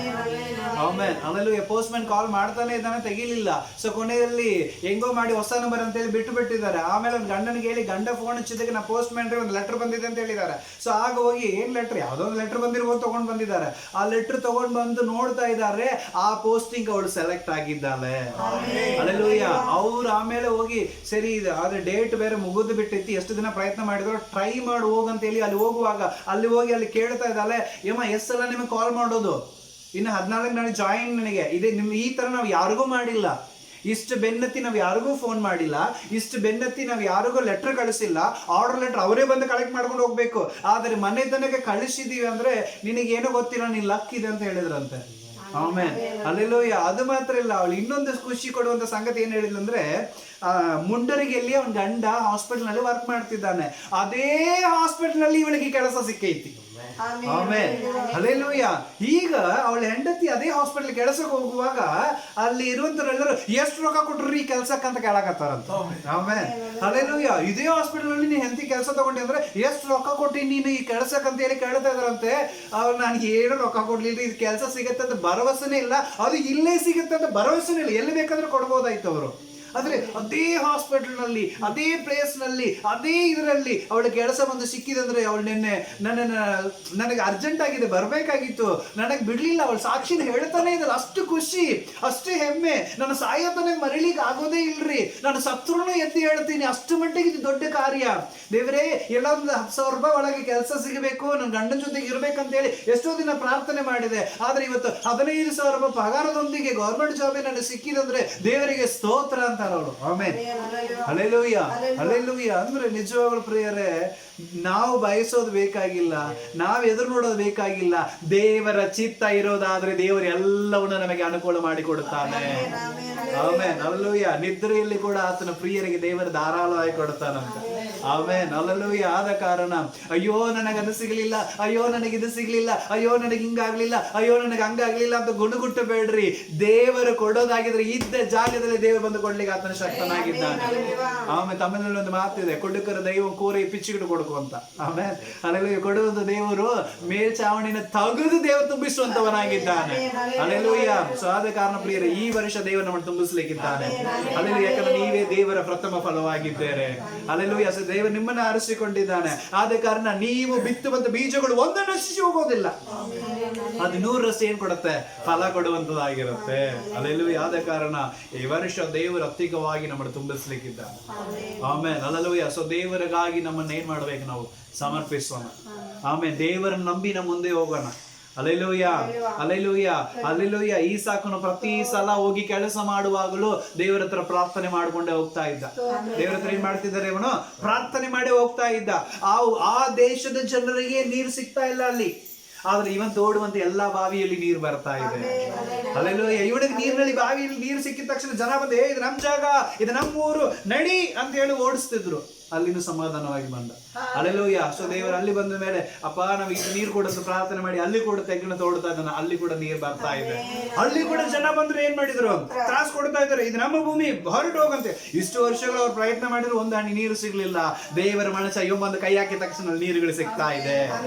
ಆಮೇಲೆ ಹಲ್ಲೆಲೂಯಾ. ಪೋಸ್ಟ್ ಮ್ಯಾನ್ ಕಾಲ್ ಮಾಡ್ತಾನೆ ಇದ್ದಾನೆ, ತೆಗಿಲಿಲ್ಲ. ಸೊ ಕೊನೆಯಲ್ಲಿ ಹೆಂಗೋ ಮಾಡಿ ಹೊಸ ನಂಬರ್ ಅಂತ ಹೇಳಿ ಬಿಟ್ಟು ಬಿಟ್ಟಿದ್ದಾರೆ. ಆಮೇಲೆ ಒಂದು ಗಂಡನಿಗೆ ಹೇಳಿ, ಗಂಡ ಫೋನ್ ಹಚ್ಚಿದ್ದಕ್ಕೆ ನಾ ಪೋಸ್ಟ್ ಮ್ಯಾನ್ ಒಂದು ಲೆಟರ್ ಬಂದಿದೆ ಅಂತ ಹೇಳಿದ್ದಾರೆ. ಸೊ ಆಗ ಹೋಗಿ ಏನ್ ಲೆಟರ್, ಯಾವ್ದೋ ಒಂದು ಲೆಟರ್ ಬಂದಿರ್ಬೋದು, ತಗೊಂಡ್ ಬಂದಿದ್ದಾರೆ. ಆ ಲೆಟರ್ ತಗೊಂಡ್ ಬಂದು ನೋಡ್ತಾ ಇದ್ದಾರೆ, ಆ ಪೋಸ್ಟಿಂಗ್ ಅವಳು ಸೆಲೆಕ್ಟ್ ಆಗಿದ್ದಾಳೆ. ಹಲ್ಲೆಲೂಯಾ. ಅವ್ರು ಆಮೇಲೆ ಹೋಗಿ ಸರಿ ಇದೆ, ಆದ್ರೆ ಡೇಟ್ ಬೇರೆ ಮುಗಿದು ಬಿಟ್ಟೈತಿ, ಎಷ್ಟು ದಿನ ಪ್ರಯತ್ನ ಮಾಡಿದ್ರು, ಟ್ರೈ ಮಾಡಿ ಹೋಗಂತ ಹೇಳಿ ಅಲ್ಲಿ ಹೋಗುವಾಗ ಅಲ್ಲಿ ಕೇಳ್ತಾ ಇದ್ದಾಳೆ, ಏಮ್ಮ ಎಷ್ಟು ಸಲ ನಿಮಗೆ ಕಾಲ್ ಮಾಡೋದು, ಇನ್ನು 14 ನನಗೆ ಜಾಯಿನ್, ನನಗೆ ಇದೆ ನಿಮ್ ಈ ತರ ನಾವು ಯಾರಿಗೂ ಮಾಡಿಲ್ಲ, ಇಷ್ಟು ಬೆನ್ನತ್ತಿ ನಾವು ಯಾರಿಗೂ ಫೋನ್ ಮಾಡಿಲ್ಲ, ಇಷ್ಟು ಬೆನ್ನತ್ತಿ ನಾವು ಯಾರಿಗೂ ಲೆಟರ್ ಕಳಿಸಿಲ್ಲ, ಆರ್ಡರ್ ಲೆಟರ್ ಅವರೇ ಬಂದು ಕಲೆಕ್ಟ್ ಮಾಡ್ಕೊಂಡು ಹೋಗ್ಬೇಕು, ಆದರೆ ಮನೆ ತನಕ ಕಳಿಸಿದೀವಿ ಅಂದ್ರೆ ನಿನಗೇನೋ ಗೊತ್ತಿಲ್ಲ, ನೀನ್ ಲಕ್ ಇದೆ ಅಂತ ಹೇಳಿದ್ರಂತೆ. ಆಮೇಲೆ ಹಲ್ಲೆಲೂಯಾ. ಅದು ಮಾತ್ರ ಇಲ್ಲ, ಅವಳು ಇನ್ನೊಂದು ಖುಷಿ ಕೊಡುವಂತ ಸಂಗತಿ ಏನ್ ಹೇಳಿದ್ಲು ಅಂದ್ರೆ, ಮುಂಡರಿಗೆಲ್ಲಿ ಅವನ ಗಂಡ ಹಾಸ್ಪಿಟಲ್ ನಲ್ಲಿ ವರ್ಕ್ ಮಾಡ್ತಿದ್ದಾನೆ, ಅದೇ ಹಾಸ್ಪಿಟಲ್ ನಲ್ಲಿ ಇವಳಿಗೆ ಕೆಲಸ ಸಿಕ್ಕೈತಿ. ಆಮೇಲೆ ಹಲ್ಲೆಲೂಯಾ. ಈಗ ಅವಳ ಹೆಂಡತಿ ಅದೇ ಹಾಸ್ಪಿಟಲ್ ಕೆಲಸಕ್ಕೆ ಹೋಗುವಾಗ ಅಲ್ಲಿ ಇರುವಂತರೆಲ್ಲರೂ ಎಷ್ಟು ರೊಕ್ಕ ಕೊಟ್ರಿ ಈ ಕೆಲ್ಸಕ್ಕಂತ ಕೇಳಕತ್ತಾರಂತ. ಆಮೇಲೆ ಹಲ್ಲೆಲೂಯಾ. ಇದೇ ಹಾಸ್ಪಿಟಲ್ ನಲ್ಲಿ ನೀನ್ ಹೆಂಡತಿ ಕೆಲಸ ತಗೊಂಡಿ ಅಂದ್ರೆ ಎಷ್ಟು ರೊಕ್ಕ ಕೊಟ್ಟಿ ನೀನು ಈ ಕೆಲಸಕ್ಕಂತ ಹೇಳಿ ಕೇಳ್ತಾ ಇದಾರಂತೆ. ಅವ್ರು ನನಗೆ ಏನು ರೊಕ್ಕ ಕೊಡ್ಲಿಲ್ಲ, ಇದು ಕೆಲಸ ಸಿಗತ್ತೆ ಅಂತ ಭರವಸೆನೇ ಇಲ್ಲ, ಅದು ಇಲ್ಲೇ ಸಿಗತ್ತೆ ಅಂತ ಭರವಸೆನೇ ಇಲ್ಲ, ಎಲ್ಲಿ ಬೇಕಾದ್ರೂ ಕೊಡ್ಬೋದಾಯ್ತು ಅವರು. ಆದ್ರೆ ಅದೇ ಹಾಸ್ಪಿಟಲ್ ನಲ್ಲಿ, ಅದೇ ಪ್ಲೇಸ್ ನಲ್ಲಿ, ಅದೇ ಇದರಲ್ಲಿ ಅವಳ ಕೆಲಸ ಬಂದು ಸಿಕ್ಕಿದಂದ್ರೆ, ಅವಳು ನಿನ್ನೆ ನನಗೆ ಅರ್ಜೆಂಟ್ ಆಗಿದೆ, ಬರ್ಬೇಕಾಗಿತ್ತು, ನನಗೆ ಬಿಡ್ಲಿಲ್ಲ, ಅವಳು ಸಾಕ್ಷಿನ ಹೇಳ್ತಾನೆ ಇದ್ದಲ್ಲ, ಅಷ್ಟು ಖುಷಿ, ಅಷ್ಟು ಹೆಮ್ಮೆ. ನನ್ನ ಸಾಯೋತನಗೆ ಮರಿಲಿಕ್ಕೆ ಆಗೋದೇ ಇಲ್ರಿ, ನಾನು ಸತ್ರುನು ಎತ್ತಿ ಹೇಳ್ತೀನಿ, ಅಷ್ಟು ಮಟ್ಟಿಗೆ ಇದು ದೊಡ್ಡ ಕಾರ್ಯ. ದೇವರೇ, ಎಲ್ಲ ಒಂದು 10,000 ರೂಪಾಯಿ ಒಳಗೆ ಕೆಲಸ ಸಿಗಬೇಕು, ನನ್ನ ಗಂಡನ ಜೊತೆಗೆ ಇರ್ಬೇಕಂತ ಹೇಳಿ ಎಷ್ಟೋ ದಿನ ಪ್ರಾರ್ಥನೆ ಮಾಡಿದೆ. ಆದ್ರೆ ಇವತ್ತು 15,000 ರೂಪಾಯಿ ಪಗಾರದೊಂದಿಗೆ ಗೌರ್ಮೆಂಟ್ ಜಾಬ್ ನನಗೆ ಸಿಕ್ಕಿದಂದ್ರೆ ದೇವರಿಗೆ ಸ್ತೋತ್ರ ಅಂತ ಅವಳು. ಆಮೇಲೆ ಹಲ್ಲೆಲೂಯಾ. ಹಲ್ಲೆಲೂಯಾ. ಅಂದ್ರೆ ನಿಜವಾಗ್ಲೂ ಪ್ರಿಯರೇ, ನಾವು ಬಯಸೋದು ಬೇಕಾಗಿಲ್ಲ, ನಾವು ಎದುರು ನೋಡೋದು ಬೇಕಾಗಿಲ್ಲ, ದೇವರ ಚಿತ್ತ ಇರೋದಾದ್ರೆ ದೇವರು ಎಲ್ಲವನ್ನ ನಮಗೆ ಅನುಕೂಲ ಮಾಡಿಕೊಡುತ್ತಾನೆ. ಆಮೇಲೆ ಹಲ್ಲೆಲೂಯಾ. ನಿದ್ರೆಯಲ್ಲಿ ಕೂಡ ಆತನ ಪ್ರಿಯರಿಗೆ ದೇವರ ಧಾರಾಳವಾಗಿ ಕೊಡುತ್ತಾನಂತ. ಆಮೇಲೆ ಹಲ್ಲೆಲೂಯಾ. ಆದ ಕಾರಣ ಅಯ್ಯೋ ನನಗೆ ಅದು ಸಿಗ್ಲಿಲ್ಲ, ಅಯ್ಯೋ ನನಗೆ ಇದು ಸಿಗ್ಲಿಲ್ಲ, ಅಯ್ಯೋ ನನಗೆ ಹಿಂಗಾಗ್ಲಿಲ್ಲ, ಅಯ್ಯೋ ನನಗೆ ಹಂಗಾಗ್ಲಿಲ್ಲ ಅಂತ ಗುಣಗುಟ್ಟು ಬೇಡ್ರಿ. ದೇವರು ಕೊಡೋದಾಗಿದ್ರೆ ಇದ್ದ ಜಾಗದಲ್ಲಿ ದೇವರು ಬಂದು ಕೊಡ್ಲಿಕ್ಕೆ ಆತನ ಶಕ್ತನಾಗಿದ್ದಾನೆ. ಆಮೇಲೆ ತಮಿಳಿನಲ್ಲಿ ಒಂದು ಮಾತಿದೆ, ಕೊಡುಕರ ದೈವ ಕೂರೆ ಪಿಚ್ಚಿಗಿಡು ಕೊಡುಕು ಅಂತ. ಆಮೇಲೆ ಹಲ್ಲೆಲೂಯಾ. ಕೊಡುವಂತ ದೇವರು ಮೇಲ್ಚಾವಣಿನ ತೆಗೆದು ದೇವರು ತುಂಬಿಸುವಂತವನಾಗಿದ್ದಾನೆ. ಹಲ್ಲೆಲೂಯಾ. ಸೊ ಆದ ಕಾರಣ ಪ್ರಿಯರೇ, ಈ ವರ್ಷ ದೇವರು ನಮ್ಮನ್ನು ತುಂಬಿಸ್ಲಿಕ್ಕಿದ್ದಾನೆ. ಹಲ್ಲೆಲೂಯಾ. ಯಾಕಂದ್ರೆ ನೀವೇ ದೇವರ ಪ್ರಥಮ ಫಲವಾಗಿದ್ದೇವೆ. ಹಲ್ಲೆಲೂಯಾ. ಸೊ ದೇವರು ನಿಮ್ಮನ್ನ ಆರಿಸಿಕೊಂಡಿದ್ದಾನೆ. ಆದ ಕಾರಣ ನೀವು ಬಿತ್ತುವಂತ ಬೀಜಗಳು ಒಂದು ನಶಿಸಿ ಹೋಗೋದಿಲ್ಲ, ಅದು 100ರಷ್ಟು ಏನ್ ಕೊಡುತ್ತೆ, ಫಲ ಕೊಡುವಂತದಾಗಿರುತ್ತೆ. ಹಲ್ಲೆಲೂಯಾ. ಆದ ಕಾರಣ ಈ ವರ್ಷ ದೇವರು ಅಧಿಕವಾಗಿ ನಮ್ಮನ್ನು ತುಂಬಿಸ್ಲಿಕ್ಕಿದ್ದಾನೆ. ಆಮೇಲೆ ಹಲ್ಲೆಲೂಯಾ. ಸೊ ದೇವರಿಗಾಗಿ ನಮ್ಮನ್ನ ಏನ್ ಮಾಡ್ಬೇಕು, ನಾವು ಸಮರ್ಪಿಸೋಣ. ಆಮೇಲೆ ದೇವರನ್ನ ನಂಬಿ ನಮ್ಮ ಮುಂದೆ ಹೋಗೋಣ. ಹಲ್ಲೆಲೂಯಾ. ಹಲ್ಲೆಲೂಯಾ. ಹಲ್ಲೆಲೂಯಾ. ಈಸಾಕನು ಪ್ರತಿ ಸಲ ಹೋಗಿ ಕೆಲಸ ಮಾಡುವಾಗಲೂ ದೇವರ ಹತ್ರ ಪ್ರಾರ್ಥನೆ ಮಾಡ್ಕೊಂಡೇ ಹೋಗ್ತಾ ಇದ್ದ. ದೇವರ ಹತ್ರ ಏನ್ ಮಾಡ್ತಿದ್ದಾರೆ, ಇವನು ಪ್ರಾರ್ಥನೆ ಮಾಡಿ ಹೋಗ್ತಾ ಇದ್ದ. ಆ ದೇಶದ ಜನರಿಗೆ ನೀರು ಸಿಗ್ತಾ ಇಲ್ಲ ಅಲ್ಲಿ. ಆದ್ರೆ ಇವನ್ ತೋಡುವಂತ ಎಲ್ಲಾ ಬಾವಿಯಲ್ಲಿ ನೀರು ಬರ್ತಾ ಇದೆ. ಅಲ್ಲೆಲ್ಲೂಯ್ಯ. ಇವನಿಗೆ ನೀರಿನಲ್ಲಿ ಬಾವಿಯಲ್ಲಿ ನೀರು ಸಿಕ್ಕಿದ ತಕ್ಷಣ ಜನ ಬಂದು ಇದು ನಮ್ ಜಾಗ, ಇದು ನಮ್ಮ ಊರು, ನಡಿ ಅಂತ ಹೇಳಿ ಓಡಿಸ್ತಿದ್ರು. ಅಲ್ಲಿನೂ ಸಮಾಧಾನವಾಗಿ ಬಂದ. ಅಲ್ಲೆಲ್ಲೂಯ್ಯ. ಸೊ ದೇವರು ಅಲ್ಲಿ ಬಂದ ಮೇಲೆ ಅಪ್ಪ ನಮಗೆ ನೀರು ಕೊಡೋದು ಪ್ರಾರ್ಥನೆ ಮಾಡಿ ಅಲ್ಲಿ ಕೂಡ ತೆಗ್ಗಿನ ತೋಡ್ತಾ ಇದ್ದಾನೆ, ಅಲ್ಲಿ ಕೂಡ ನೀರು ಬರ್ತಾ ಇದೆ. ಅಲ್ಲಿ ಕೂಡ ಜನ ಬಂದ್ರು ಏನ್ ಮಾಡಿದ್ರು, ತ್ರಾಸ ಕೊಡ್ತಾ ಇದ್ದಾರೆ, ಇದು ನಮ್ಮ ಭೂಮಿ ಹೊರಟು ಹೋಗಂತೆ. ಇಷ್ಟು ವರ್ಷಗಳು ಅವ್ರು ಪ್ರಯತ್ನ ಮಾಡಿದ್ರು ಒಂದು ಹನಿ ನೀರು ಸಿಗ್ಲಿಲ್ಲ. ದೇವರ ಮನಸ್ಸ ಬಂದು ಕೈ ಹಾಕಿದ ತಕ್ಷಣ ನೀರುಗಳು ಸಿಗ್ತಾ ಇದೆ.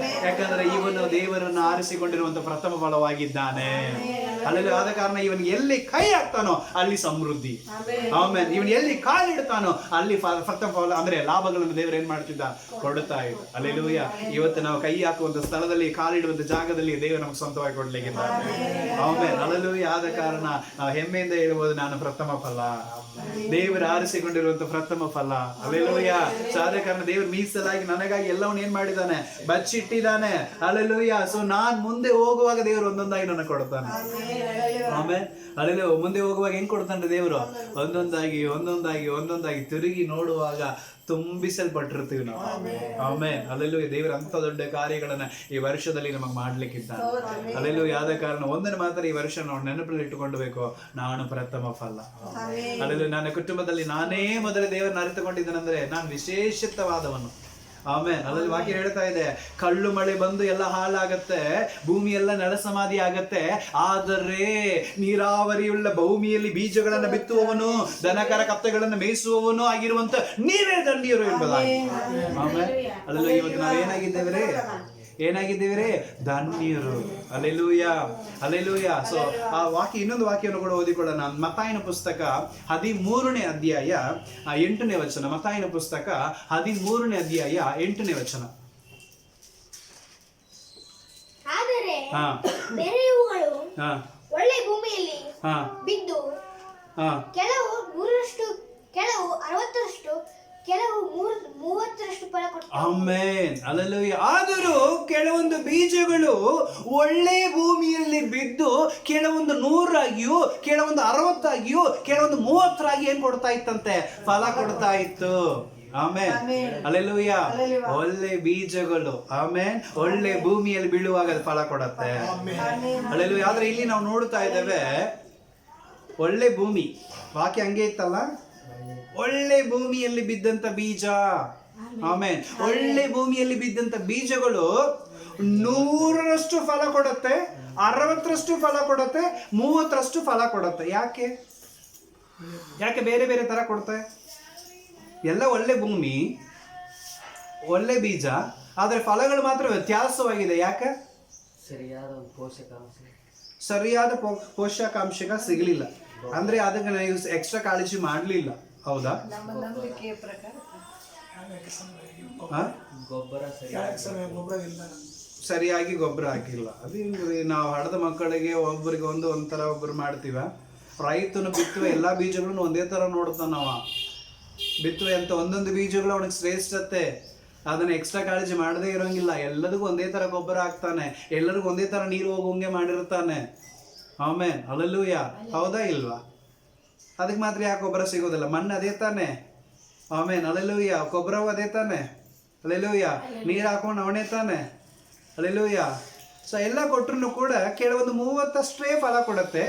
ಯಾಕಂದ್ರೆ ಇವನು ದೇವರನ್ನು ಆರಿಸಿಕೊಂಡಿರುವಂತ ಪ್ರಥಮ ಫಲವಾಗಿದ್ದಾನೆ. ಅಲ್ಲಿ ಆದ ಕಾರಣ ಇವನಿಗೆ ಎಲ್ಲಿ ಕೈ ಹಾಕ್ತಾನೋ ಅಲ್ಲಿ ಸಮೃದ್ಧಿ. ಆಮೇಲೆ ಇವನು ಎಲ್ಲಿ ಕಾಲಿಡ್ತಾನೋ ಅಲ್ಲಿ ಪ್ರಥಮ ಫಲ ಅಂದ್ರೆ ಲಾಭಗಳನ್ನು ದೇವರು ಏನ್ ಮಾಡ್ತಿದ್ದ, ಕೊಡುತ್ತಾ ಇದ್ದ. ಅಲ್ಲೆಲ್ಲೂಯ್ಯ. ಇವತ್ತು ನಾವು ಕೈ ಹಾಕುವಂತ ಸ್ಥಳದಲ್ಲಿ, ಕಾಲಿಡುವಂತ ಜಾಗದಲ್ಲಿ ದೇವರು ನಮ್ಗೆ ಸ್ವಂತವಾಗಿ ಕೊಡ್ಲಿಕ್ಕಿದ್ದಾನೆ. ಆಮೇಲೆ ಅಲ್ಲೆಲ್ಲೂಯ್ಯ. ಆದ ಕಾರಣ ನಾವು ಹೆಮ್ಮೆಯಿಂದ ಹೇಳ್ಬೋದು, ನಾನು ಪ್ರಥಮ ಫಲ, ದೇವರು ಆರಿಸಿಕೊಂಡಿರುವಂತ ಪ್ರಥಮ ಫಲ. ಅಲ್ಲೆಲ್ಲೂಯ್ಯ. ಸೊ ಆದ ಕಾರಣ ದೇವರು ಮೀಸಲಾಗಿ ನನಗಾಗಿ ಎಲ್ಲವನ್ನ ಏನ್ ಮಾಡಿದ್ದಾನೆ, ಬಚ್ಚಿಟ್ಟಿದ್ದಾನೆ. ಅಲ್ಲೆಲ್ಲೂಯ್ಯ. ಸೊ ನಾನ್ ಮುಂದೆ ಹೋಗುವಾಗ ದೇವರು ಒಂದೊಂದಾಗಿ ನನಗೆ ಕೊಡ್ತಾನೆ. ಆಮೇಲೆ ಅಲ್ಲೆಲ್ಲ ಮುಂದೆ ಹೋಗುವಾಗ ಹೆಂಗ್ ಕೊಡ್ತಾನೆ ದೇವರು, ಒಂದೊಂದಾಗಿ ಒಂದೊಂದಾಗಿ ಒಂದೊಂದಾಗಿ ತಿರುಗಿ ನೋಡುವಾಗ ತುಂಬಿಸಲ್ಪಟ್ಟಿರ್ತೀವಿ ನಾವು. ಆಮೇಲೆ ಅಲ್ಲೆಲ್ಲೂ ದೇವರ ಅಂತ ದೊಡ್ಡ ಕಾರ್ಯಗಳನ್ನ ಈ ವರ್ಷದಲ್ಲಿ ನಮಗೆ ಮಾಡ್ಲಿಕ್ಕಿದ್ದಾನೆ. ಅಲ್ಲೆಲ್ಲೂ ಯಾವ್ದ ಕಾರಣ ಒಂದನ್ನು ಮಾತ್ರ ಈ ವರ್ಷ ನಾವು ನೆನಪಲ್ಲಿ ಇಟ್ಟುಕೊಂಡ್ಬೇಕು, ನಾನು ಪ್ರಥಮ ಫಲ. ಅಲ್ಲೆಲ್ಲೂ ನನ್ನ ಕುಟುಂಬದಲ್ಲಿ ನಾನೇ ಮೊದಲೇ ದೇವರನ್ನ ಅರಿತುಕೊಂಡಿದ್ದೇನೆಂದ್ರೆ ನಾನು ವಿಶೇಷಿತವಾದವನು. ಆಮೇಲೆ ಅದ್ರಲ್ಲಿ ವಾಕ್ಯ ಹೇಳ್ತಾ ಇದೆ, ಕಳ್ಳು ಮಳೆ ಬಂದು ಎಲ್ಲ ಹಾಳಾಗತ್ತೆ, ಭೂಮಿ ಎಲ್ಲ ನೆಲ ಸಮಾಧಿ ಆಗತ್ತೆ, ಆದರೆ ನೀರಾವರಿಯುಳ್ಳ ಭೂಮಿಯಲ್ಲಿ ಬೀಜಗಳನ್ನ ಬಿತ್ತುವವನು, ದನಕರ ಕತ್ತೆಗಳನ್ನ ಮೇಯಿಸುವವನು ಆಗಿರುವಂತ ನೀವೇ ಧನ್ಯರು ಎಂಬುದಾಗಿ. ಆಮೇಲೆ ಅದ್ರಲ್ಲಿ ಇವತ್ತು ನಾವೇನಾಗಿದ್ದೇವೆ, ಏನಾಗಿದ್ದೇವೆ, ಧನ್ಯರು. Alleluia, alleluia. ಸೊ ಆ ವಾಕ್ಯ, ಇನ್ನೊಂದು ವಾಕ್ಯವನ್ನು ಕೂಡ ಓದಿಕೊಳ್ಳೋಣ. ಮತ್ತಾಯನ ಪುಸ್ತಕ 13ನೇ ಅಧ್ಯಾಯ 8ನೇ ವಚನ. ಮತ್ತಾಯನ ಪುಸ್ತಕ 13ನೇ ಅಧ್ಯಾಯ 8ನೇ ವಚನ. ಆದರೆ ಬೇರೆಯವುಗಳು ಒಳ್ಳೆ ಭೂಮಿಯಲ್ಲಿ ಬಿದ್ದು ಕೆಲವು 100ರಷ್ಟು, ಕೆಲವು 60ರಷ್ಟು, ಕೆಲವು 30ರಷ್ಟು ಫಲ ಕೊಟ್ಟವು. ಆಮೆನ್. ಅಲ್ಲೆಲ್ಲೂಯ್ಯ. ಆದರೂ ಕೆಲವೊಂದು ಬೀಜಗಳು ಒಳ್ಳೆ ಭೂಮಿಯಲ್ಲಿ ಬಿದ್ದು ಕೆಲವೊಂದು 100 ಆಗಿಯೂ, ಕೆಲವೊಂದು 60 ಆಗಿಯೂ, ಕೆಲವೊಂದು 30 ಆಗಿ ಏನ್ ಕೊಡ್ತಾ ಇತ್ತಂತೆ, ಫಲ ಕೊಡ್ತಾ ಇತ್ತು. ಆಮೇನ್. ಅಲ್ಲೆಲ್ಲೂಯ್ಯ. ಒಳ್ಳೆ ಬೀಜಗಳು ಆಮೇನ್ ಒಳ್ಳೆ ಭೂಮಿಯಲ್ಲಿ ಬೀಳುವಾಗ ಅದು ಫಲ ಕೊಡುತ್ತೆ. ಅಲ್ಲೆಲ್ಲೂಯ್ಯ. ಆದ್ರೆ ಇಲ್ಲಿ ನಾವು ನೋಡ್ತಾ ಇದ್ದೇವೆ, ಒಳ್ಳೆ ಭೂಮಿ, ವಾಕ್ಯ ಹಂಗೆ ಇತ್ತಲ್ಲ, ಒಳ್ಳೆ ಭೂಮಿಯಲ್ಲಿ ಬಿದ್ದಂತ ಬೀಜ. ಆಮೇನ್. ಒಳ್ಳೆ ಭೂಮಿಯಲ್ಲಿ ಬಿದ್ದಂತ ಬೀಜಗಳು 100ರಷ್ಟು ಫಲ ಕೊಡುತ್ತೆ, 60ರಷ್ಟು ಫಲ ಕೊಡುತ್ತೆ, 30ರಷ್ಟು ಫಲ ಕೊಡುತ್ತೆ. ಯಾಕೆ ಯಾಕೆ ಬೇರೆ ಬೇರೆ ತರ ಕೊಡುತ್ತೆ? ಎಲ್ಲ ಒಳ್ಳೆ ಭೂಮಿ, ಒಳ್ಳೆ ಬೀಜ, ಆದ್ರೆ ಫಲಗಳು ಮಾತ್ರ ವ್ಯತ್ಯಾಸವಾಗಿದೆ. ಯಾಕೆ? ಸರಿಯಾದ ಪೋಷಕಾಂಶ ಸಿಗಲಿಲ್ಲ. ಅಂದ್ರೆ ಅದಕ್ಕೆ ನೀವು ಎಕ್ಸ್ಟ್ರಾ ಕಾಳಜಿ ಮಾಡಲಿಲ್ಲ. ಹೌದಾ? ಸರಿಯಾಗಿ ಗೊಬ್ಬರ ಹಾಕಿಲ್ಲ. ಅದೇ ನಾವು ಹಡದ ಮಕ್ಕಳಿಗೆ ಒಬ್ಬರಿಗೆ ಒಂಥರ ಒಬ್ಬರು ಮಾಡ್ತೀವ. ರೈತನು ಬಿತ್ತುವ ಎಲ್ಲಾ ಬೀಜಗಳನ್ನು ಒಂದೇ ತರ ನೋಡ್ತಾನವ. ಬಿತ್ತುವೆ ಅಂತ ಒಂದೊಂದು ಬೀಜಗಳು ಅವನಿಗೆ ಶ್ರೇಷ್ಠತೆ, ಅದನ್ನ ಎಕ್ಸ್ಟ್ರಾ ಕಾಳಜಿ ಮಾಡದೇ ಇರೋಂಗಿಲ್ಲ. ಎಲ್ಲದಕ್ಕೂ ಒಂದೇ ತರ ಗೊಬ್ಬರ ಹಾಕ್ತಾನೆ, ಎಲ್ಲರಿಗೂ ಒಂದೇ ತರ ನೀರು ಹೋಗೋಂಗೆ ಮಾಡಿರ್ತಾನೆ. ಆಮೇನ್. ಅಲ್ಲೆಲ್ಲೂಯ್ಯ. ಹೌದಾ ಇಲ್ವಾ? ಅದಕ್ಕೆ ಮಾತ್ರ ಯಾಕೆ ಗೊಬ್ಬರ ಸಿಗೋದಿಲ್ಲ? ಮಣ್ಣು ಅದೇ ತಾನೆ. ಆಮೇನ್. ಅಲ್ಲೆಲ್ಲೂಯ್ಯ. ಗೊಬ್ಬರವು ಅದೇ ತಾನೆ. ಅಲ್ಲೆಲ್ಲೂಯ್ಯ. ನೀರು ಹಾಕೊಂಡು ಅವನೇ ತಾನೆ. ಅಲ್ಲೆಲ್ಲೂಯ್ಯ. ಸೊ ಎಲ್ಲ ಕೊಟ್ಟರು ಕೂಡ ಕೆಲವೊಂದು 30ರಷ್ಟೇ ಫಲ ಕೊಡುತ್ತೆ,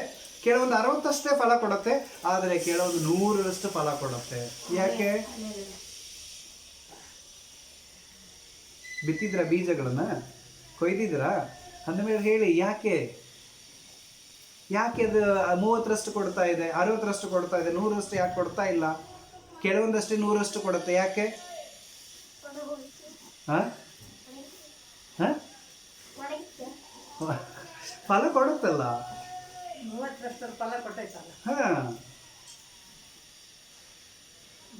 ಕೆಲವೊಂದು 60ರಷ್ಟೇ ಫಲ ಕೊಡುತ್ತೆ, ಆದರೆ ಕೆಲವೊಂದು 100ರಷ್ಟು ಫಲ ಕೊಡುತ್ತೆ. ಯಾಕೆ? ಬಿತ್ತಿದ್ರ ಬೀಜಗಳನ್ನ, ಕೊಯ್ದಿದ್ರ? ಅಂದಮೇಲೆ ಹೇಳಿ ಯಾಕೆ? ಯಾಕೆ ಅದು 30ರಷ್ಟು ಕೊಡ್ತಾ ಇದೆ, 60ರಷ್ಟು ಕೊಡ್ತಾ ಇದೆ, 100ರಷ್ಟು ಯಾಕೆ ಕೊಡ್ತಾ ಇಲ್ಲ? ಕೆಲವೊಂದಷ್ಟೇ 100ರಷ್ಟು ಕೊಡುತ್ತೆ. ಯಾಕೆ? ಫಲ ಕೊಡುತ್ತಲ್ಲ. 30ರಷ್ಟು ಫಲ ಕೊಟ್ಟೈತಲ್ಲ.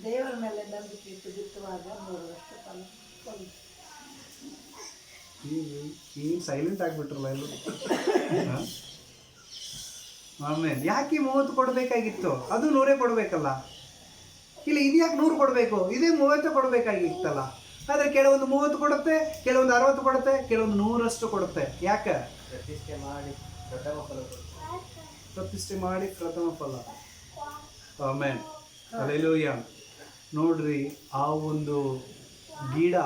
ದೇವರ ಮೇಲೆ ನಂಬಿಕೆ ಇಟ್ಟು ಬಿತ್ತುವಾಗ 100ರಷ್ಟು ಫಲ ಕೊಡುತ್ತೆ. ಈಗ ಸೈಲೆಂಟ್ ಆಗಿಬಿಟ್ರಲ್ಲ ಎಲ್ಲ. ಆಮೇಲೆ ಯಾಕೆ 30 ಕೊಡ್ಬೇಕಾಗಿತ್ತು? ಅದು 100 ಕೊಡ್ಬೇಕಲ್ಲ. ಇಲ್ಲ, ಇದು ಯಾಕೆ 100 ಕೊಡ್ಬೇಕು? ಇದೇ 30 ಕೊಡ್ಬೇಕಾಗಿತ್ತಲ್ಲ. ಆದ್ರೆ ಕೆಲವೊಂದು 30 ಕೊಡುತ್ತೆ, ಕೆಲವೊಂದು 60 ಕೊಡುತ್ತೆ, ಕೆಲವೊಂದು 100ರಷ್ಟು ಕೊಡುತ್ತೆ. ಯಾಕೆ? ಪ್ರತಿಷ್ಠೆ ಮಾಡಿ ಪ್ರಥಮ ಫಲ. ಆಮೇನ್. ಹಲ್ಲೆಲೂಯಾ. ನೋಡ್ರಿ, ಆ ಒಂದು ಗಿಡ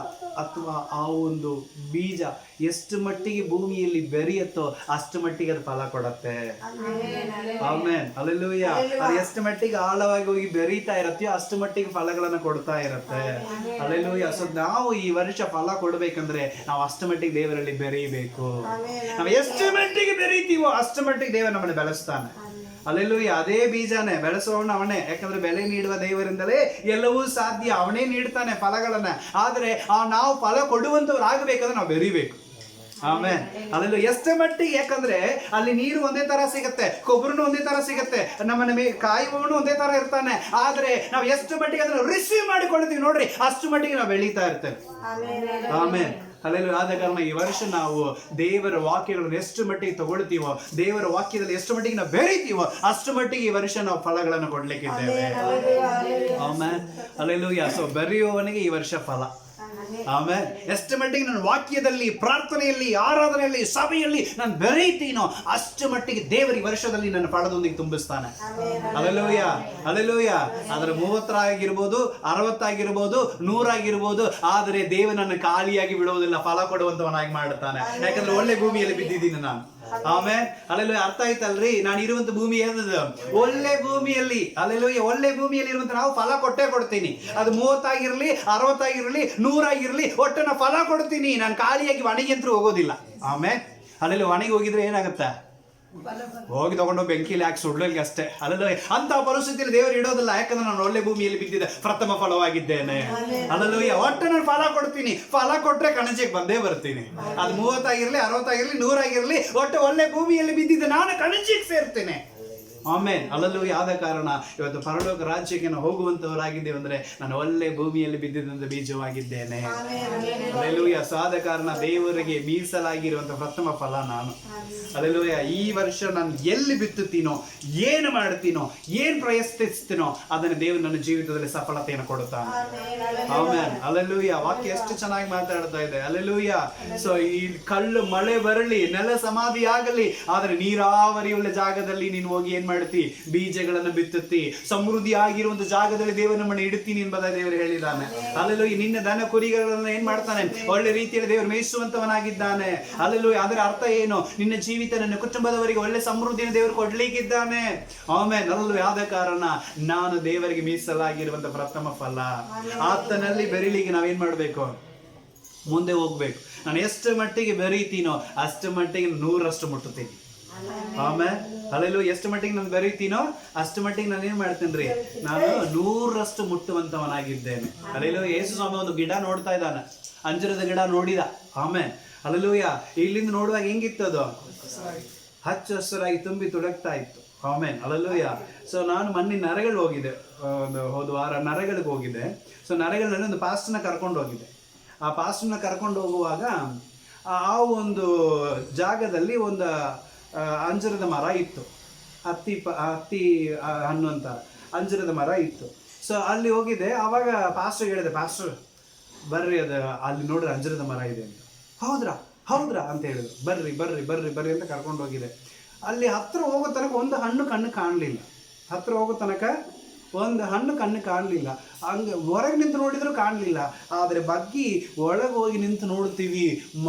ಅಥವಾ ಆ ಒಂದು ಬೀಜ ಎಷ್ಟು ಮಟ್ಟಿಗೆ ಭೂಮಿಯಲ್ಲಿ ಬೆರೆಯುತ್ತೋ ಅಷ್ಟು ಮಟ್ಟಿಗೆ ಅದು ಫಲ ಕೊಡತ್ತೆ. Amen, hallelujah. ಅದು ಎಷ್ಟು ಮಟ್ಟಿಗೆ ಆಳವಾಗಿ ಹೋಗಿ ಬೆರೀತಾ ಇರತ್ತೆಯೋ ಅಷ್ಟು ಮಟ್ಟಿಗೆ ಫಲಗಳನ್ನ ಕೊಡ್ತಾ ಇರತ್ತೆ. ಹಲ್ಲೆಲೂಯ. ಸೊ ನಾವು ಈ ವರ್ಷ ಫಲ ಕೊಡ್ಬೇಕಂದ್ರೆ ನಾವು ಅಷ್ಟು ಮಟ್ಟಿಗೆ ದೇವರಲ್ಲಿ ಬೆರೀಬೇಕು. ನಾವು ಎಷ್ಟು ಮಟ್ಟಿಗೆ ಬೆರೀತೀವೋ ಅಷ್ಟು ಮಟ್ಟಿಗೆ ದೇವರು ನಮ್ಮನ್ನು ಬೆಳೆಸ್ತಾನೆ. ಹಲ್ಲೆಲೂಯ. ಅದೇ ಬೀಜನೇ ಬೆಳೆಸುವವನು ಅವನೇ, ಯಾಕಂದ್ರೆ ಬೆಲೆ ನೀಡುವ ದೇವರಿಂದಲೇ ಎಲ್ಲವೂ ಸಾಧ್ಯ. ಅವನೇ ನೀಡ್ತಾನೆ ಫಲಗಳನ್ನ. ಆದ್ರೆ ನಾವು ಫಲ ಕೊಡುವಂತವ್ರಾಗಬೇಕಾದ್ರೆ ನಾವು ಬೆರಿಬೇಕು. ಆಮೇಲೆ ಅಲ್ಲೆಲ್ಲ ಎಷ್ಟೇ ಮಟ್ಟಿಗೆ, ಯಾಕಂದ್ರೆ ಅಲ್ಲಿ ನೀರು ಒಂದೇ ತರ ಸಿಗತ್ತೆ, ಕೊಬ್ಬರಿನೂ ಒಂದೇ ತರ ಸಿಗತ್ತೆ, ನಮ್ಮನ್ನ ಕಾಯುವವನು ಒಂದೇ ತರ ಇರ್ತಾನೆ. ಆದ್ರೆ ನಾವು ಎಷ್ಟು ಮಟ್ಟಿಗೆ ಅದನ್ನ ರಿಸೀವ್ ಮಾಡಿಕೊಳ್ತೀವಿ ನೋಡ್ರಿ, ಅಷ್ಟು ಮಟ್ಟಿಗೆ ನಾವು ಬೆಳೀತಾ ಇರ್ತೇವೆ. ಆಮೇಲೆ ಅಲ್ಲೆಲ್ಲ ಆದ ಕಾರಣ ಈ ವರ್ಷ ನಾವು ದೇವರ ವಾಕ್ಯಗಳನ್ನು ಎಷ್ಟು ಮಟ್ಟಿಗೆ ತಗೊಳ್ತೀವೋ, ದೇವರ ವಾಕ್ಯದಲ್ಲಿ ಎಷ್ಟು ಮಟ್ಟಿಗೆ ನಾವು ಬೆರೀತೀವೋ ಅಷ್ಟು ಮಟ್ಟಿಗೆ ಈ ವರ್ಷ ನಾವು ಫಲಗಳನ್ನು ಕೊಡ್ಲಿಕ್ಕಿದ್ದೇವೆ. ಆಮೇಲೆ ಅಲ್ಲೆಲ್ಲೂಯ. ಸೊ ಬೆರೆಯುವವನಿಗೆ ಈ ವರ್ಷ ಫಲ. ಆಮೇಲೆ ಎಷ್ಟು ಮಟ್ಟಿಗೆ ನಾನು ವಾಕ್ಯದಲ್ಲಿ, ಪ್ರಾರ್ಥನೆಯಲ್ಲಿ, ಆರಾಧನೆಯಲ್ಲಿ, ಸಭೆಯಲ್ಲಿ ನಾನು ಬೆರೀತೀನೋ ಅಷ್ಟು ಮಟ್ಟಿಗೆ ದೇವರ ಈ ವರ್ಷದಲ್ಲಿ ನನ್ನ ಫಲದೊಂದಿಗೆ ತುಂಬಿಸ್ತಾನೆ. Hallelujah, hallelujah. ಅದರ 30 ಆಗಿರ್ಬೋದು, 60 ಆಗಿರ್ಬೋದು, 100 ಆಗಿರ್ಬೋದು, ಆದರೆ ದೇವ ನನ್ನ ಖಾಲಿಯಾಗಿ ಬಿಡುವುದಿಲ್ಲ, ಫಲ ಕೊಡುವಂತವನಾಗಿ ಮಾಡುತ್ತಾನೆ. ಯಾಕಂದ್ರೆ ಒಳ್ಳೆ ಭೂಮಿಯಲ್ಲಿ ಬಿದ್ದಿದ್ದೀನಿ ನಾನು. ಆಮೇಲೆ ಅಲ್ಲೆಲ್ಲೂಯ. ಅರ್ಥ ಆಯ್ತಲ್ರಿ, ನಾನು ಇರುವಂತ ಭೂಮಿ ಏನದು? ಒಳ್ಳೆ ಭೂಮಿಯಲ್ಲಿ. ಅಲ್ಲೆಲ್ಲೂಯ. ಒಳ್ಳೆ ಭೂಮಿಯಲ್ಲಿ ಇರುವಂತ ನಾವು ಫಲ ಕೊಟ್ಟೇ ಕೊಡ್ತೀನಿ. ಅದು 30 ಆಗಿರ್ಲಿ, 60 ಆಗಿರ್ಲಿ, 100 ಆಗಿರ್ಲಿ, ಒಟ್ಟು ನಾನು ಫಲ ಕೊಡ್ತೀನಿ. ನಾನು ಖಾಲಿಯಾಗಿ ಒಣಗಿ ಅಂತೂ ಹೋಗೋದಿಲ್ಲ. ಆಮೇಲೆ ಅಲ್ಲೆಲ್ಲ ಒಣಗಿ ಹೋಗಿದ್ರೆ ಏನಾಗುತ್ತೆ? ಹೋಗಿ ತಗೊಂಡು ಬೆಂಕಿಲಿ ಹಾಕಿ ಸುಡ್ಲಿಕ್ಕೆ ಅಷ್ಟೇ. ಅಲ್ಲೆಲ್ಲ ಅಂತ ಪರಿಸ್ಥಿತಿಯಲ್ಲಿ ದೇವರು ಇಡೋದಿಲ್ಲ. ಯಾಕಂದ್ರೆ ನಾನು ಒಳ್ಳೆ ಭೂಮಿಯಲ್ಲಿ ಬಿದ್ದಿದ್ದೆ, ಪ್ರಥಮ ಫಲವಾಗಿದ್ದೇನೆ. ಅಲ್ಲೆಲ್ಲೂಯ. ಒಟ್ಟು ನಾನು ಫಲ ಕೊಡ್ತೀನಿ. ಫಲ ಕೊಟ್ರೆ ಕಣಜಿಗೆ ಬಂದೇ ಬರ್ತೀನಿ. ಅದು 30 ಆಗಿರ್ಲಿ, 60 ಆಗಿರ್ಲಿ, 100 ಆಗಿರ್ಲಿ, ಒಟ್ಟು ಒಳ್ಳೆ ಭೂಮಿಯಲ್ಲಿ ಬಿದ್ದಿದ್ದೆ, ನಾನು ಕಣಜಿಗೆ ಸೇರ್ತೇನೆ. ಆಮೇನ್, ಅಲ್ಲಲ್ಲೂಯ. ಆದ ಕಾರಣ ಇವತ್ತು ಪರಲೋಕ ರಾಜ್ಯಕ್ಕೆ ನಾವು ಹೋಗುವಂತವರಾಗಿದ್ದೇವೆ ಅಂದ್ರೆ ನಾನು ಒಳ್ಳೆ ಭೂಮಿಯಲ್ಲಿ ಬಿದ್ದಿದ್ದಂತ ಬೀಜವಾಗಿದ್ದೇನೆ. ಅಲ್ಲೆಲ್ಲೂಯ. ಸೊ ಆದ ಕಾರಣ ದೇವರಿಗೆ ಮೀಸಲಾಗಿರುವಂತ ಪ್ರಥಮ ಫಲ ನಾನು. ಅಲ್ಲೆಲ್ಲೂಯ. ಈ ವರ್ಷ ನಾನು ಎಲ್ಲಿ ಬಿತ್ತುತ್ತೀನೋ, ಏನು ಮಾಡ್ತೀನೋ, ಏನ್ ಪ್ರಯತ್ನಿಸ್ತೀನೋ ಅದನ್ನು ದೇವರು ನನ್ನ ಜೀವಿತದಲ್ಲಿ ಸಫಲತೆಯನ್ನು ಕೊಡುತ್ತಾನೆ. ಆಮೇನ್, ಅಲ್ಲೆಲ್ಲೂಯ. ವಾಕ್ಯ ಎಷ್ಟು ಚೆನ್ನಾಗಿ ಮಾತಾಡ್ತಾ ಇದೆ. ಅಲ್ಲೆಲ್ಲೂಯ. ಸೊ ಈ ಕಲ್ಲು ಮಳೆ ಬರಲಿ, ನೆಲ ಸಮಾಧಿ ಆಗಲಿ, ಆದ್ರೆ ನೀರಾವರಿ ಉಳ್ಳ ಜಾಗದಲ್ಲಿ ನೀನು ಹೋಗಿ ಏನ್ ಮಾಡ್ತಿ? ಬೀಜಗಳನ್ನು ಬಿತ್ತುತ್ತಿ. ಸಮೃದ್ಧಿ ಆಗಿರುವಂತ ಜಾಗದಲ್ಲಿ ದೇವರು ನಮ್ಮನ್ನು ಇಡುತ್ತೀನಿ ಎಂಬುದಾಗಿ ದೇವರು ಹೇಳಿದ್ದಾನೆ. ಅಲ್ಲೆಲ್ಲೂಯ. ನಿನ್ನ ದನ ಕುರಿಗಳನ್ನು ಏನ್ ಮಾಡ್ತಾನೆ? ಒಳ್ಳೆ ರೀತಿಯಲ್ಲಿ ದೇವರು ಮೇಯಿಸುವಂತವನಾಗಿದ್ದಾನೆ. ಅಲ್ಲೆಲ್ಲೂಯ. ಅದರ ಅರ್ಥ ಏನು? ನಿನ್ನ ಜೀವಿತ, ನನ್ನ ಕುಟುಂಬದವರಿಗೆ ಒಳ್ಳೆ ಸಮೃದ್ಧಿಯನ್ನು ದೇವರು ಕೊಡ್ಲಿಕ್ಕಿದ್ದಾನೆ. ಆಮೇಲೆ ಅಲ್ಲೂ ಆದ ಕಾರಣ ನಾನು ದೇವರಿಗೆ ಮೀಸಲಾಗಿರುವಂತ ಪ್ರಥಮ ಫಲ. ಆತನಲ್ಲಿ ಬೆರಿಲಿಕ್ಕೆ ನಾವೇನ್ ಮಾಡ್ಬೇಕು? ಮುಂದೆ ಹೋಗ್ಬೇಕು. ನಾನು ಎಷ್ಟು ಮಟ್ಟಿಗೆ ಬೆರೀತೀನೋ ಅಷ್ಟು ಮಟ್ಟಿಗೆ 100ರಷ್ಟು ಮುಟ್ಟುತ್ತೀನಿ. ಆಮೇಲೆ ಅಲ್ಲೆಲ್ಲೂ ಎಷ್ಟು ಮಟ್ಟಿಗೆ ನಾನು ಬೆರೀತೀನೋ ಅಷ್ಟು ಮಟ್ಟಿಗೆ ನಾನು ಏನ್ ಮಾಡ್ತೇನ್ರಿ? ನಾನು 100ರಷ್ಟು ಮುಟ್ಟುವಂತವನಾಗಿದ್ದೇನೆ. ಅಲ್ಲೆಲ್ಲೂ ಯೇಸು ಸ್ವಾಮಿ ಒಂದು ಗಿಡ ನೋಡ್ತಾ ಇದ್ದಾನೆ, ಅಂಜರದ ಗಿಡ ನೋಡಿದ. ಆಮೇಲೆ ಅಲ್ಲೆಲ್ಲೂಯ. ಇಲ್ಲಿಂದ ನೋಡುವಾಗ ಹೆಂಗಿತ್ತು? ಅದು ಹಚ್ಚ ಹಸಿರಾಗಿ ತುಂಬಿ ತುಳಕ್ತಾ ಇತ್ತು. ಆಮೇಲೆ ಅಲ್ಲೆಲ್ಲೂಯ. ಸೊ ನಾನು ಮೊನ್ನೆ ನರಗಳು ಹೋಗಿದ್ದೆ, ಹೋದ ವಾರ ನರಗಳಿಗೆ ಹೋಗಿದ್ದೆ. ಸೊ ನರಗಳಲ್ಲಿ ಒಂದು ಪಾಸ್ಟರ್ನ ಕರ್ಕೊಂಡು ಹೋಗಿದ್ದೆ. ಆ ಪಾಸ್ಟರ್ನ ಕರ್ಕೊಂಡು ಹೋಗುವಾಗ ಆ ಒಂದು ಜಾಗದಲ್ಲಿ ಒಂದು ಅಂಜರದ ಮರ ಇತ್ತು. ಹತ್ತಿ ಹಣ್ಣು ಅಂತ ಅಂಜರದ ಮರ ಇತ್ತು. ಸೊ ಅಲ್ಲಿ ಹೋಗಿದ್ದೆ. ಆವಾಗ ಪಾಸ್ಟರ್ ಹೇಳಿದೆ, ಪಾಸ್ಟರ್ ಬರ್ರಿ, ಅದು ಅಲ್ಲಿ ನೋಡ್ರಿ ಅಂಜರದ ಮರ ಇದೆ ಅಂತ. ಹೌದ್ರಾ ಅಂತ ಹೇಳಿದ್ರು. ಬರ್ರಿ ಬರ್ರಿ ಬರ್ರಿ ಬರ್ರಿ ಅಂತ ಕರ್ಕೊಂಡು ಹೋಗಿದೆ. ಅಲ್ಲಿ ಹತ್ರ ಹೋಗೋ ತನಕ ಒಂದು ಹಣ್ಣು ಕಣ್ಣು ಕಾಣಲಿಲ್ಲ. ಹತ್ರ ಹೋಗೋ ತನಕ ಒಂದು ಹಣ್ಣು ಕಣ್ಣು ಕಾಣಲಿಲ್ಲ. ಹಂಗೆ ಹೊರಗೆ ನಿಂತು ನೋಡಿದ್ರು ಕಾಣಲಿಲ್ಲ. ಆದರೆ ಬಗ್ಗಿ ಒಳಗೆ ಹೋಗಿ ನಿಂತು ನೋಡ್ತೀವಿ,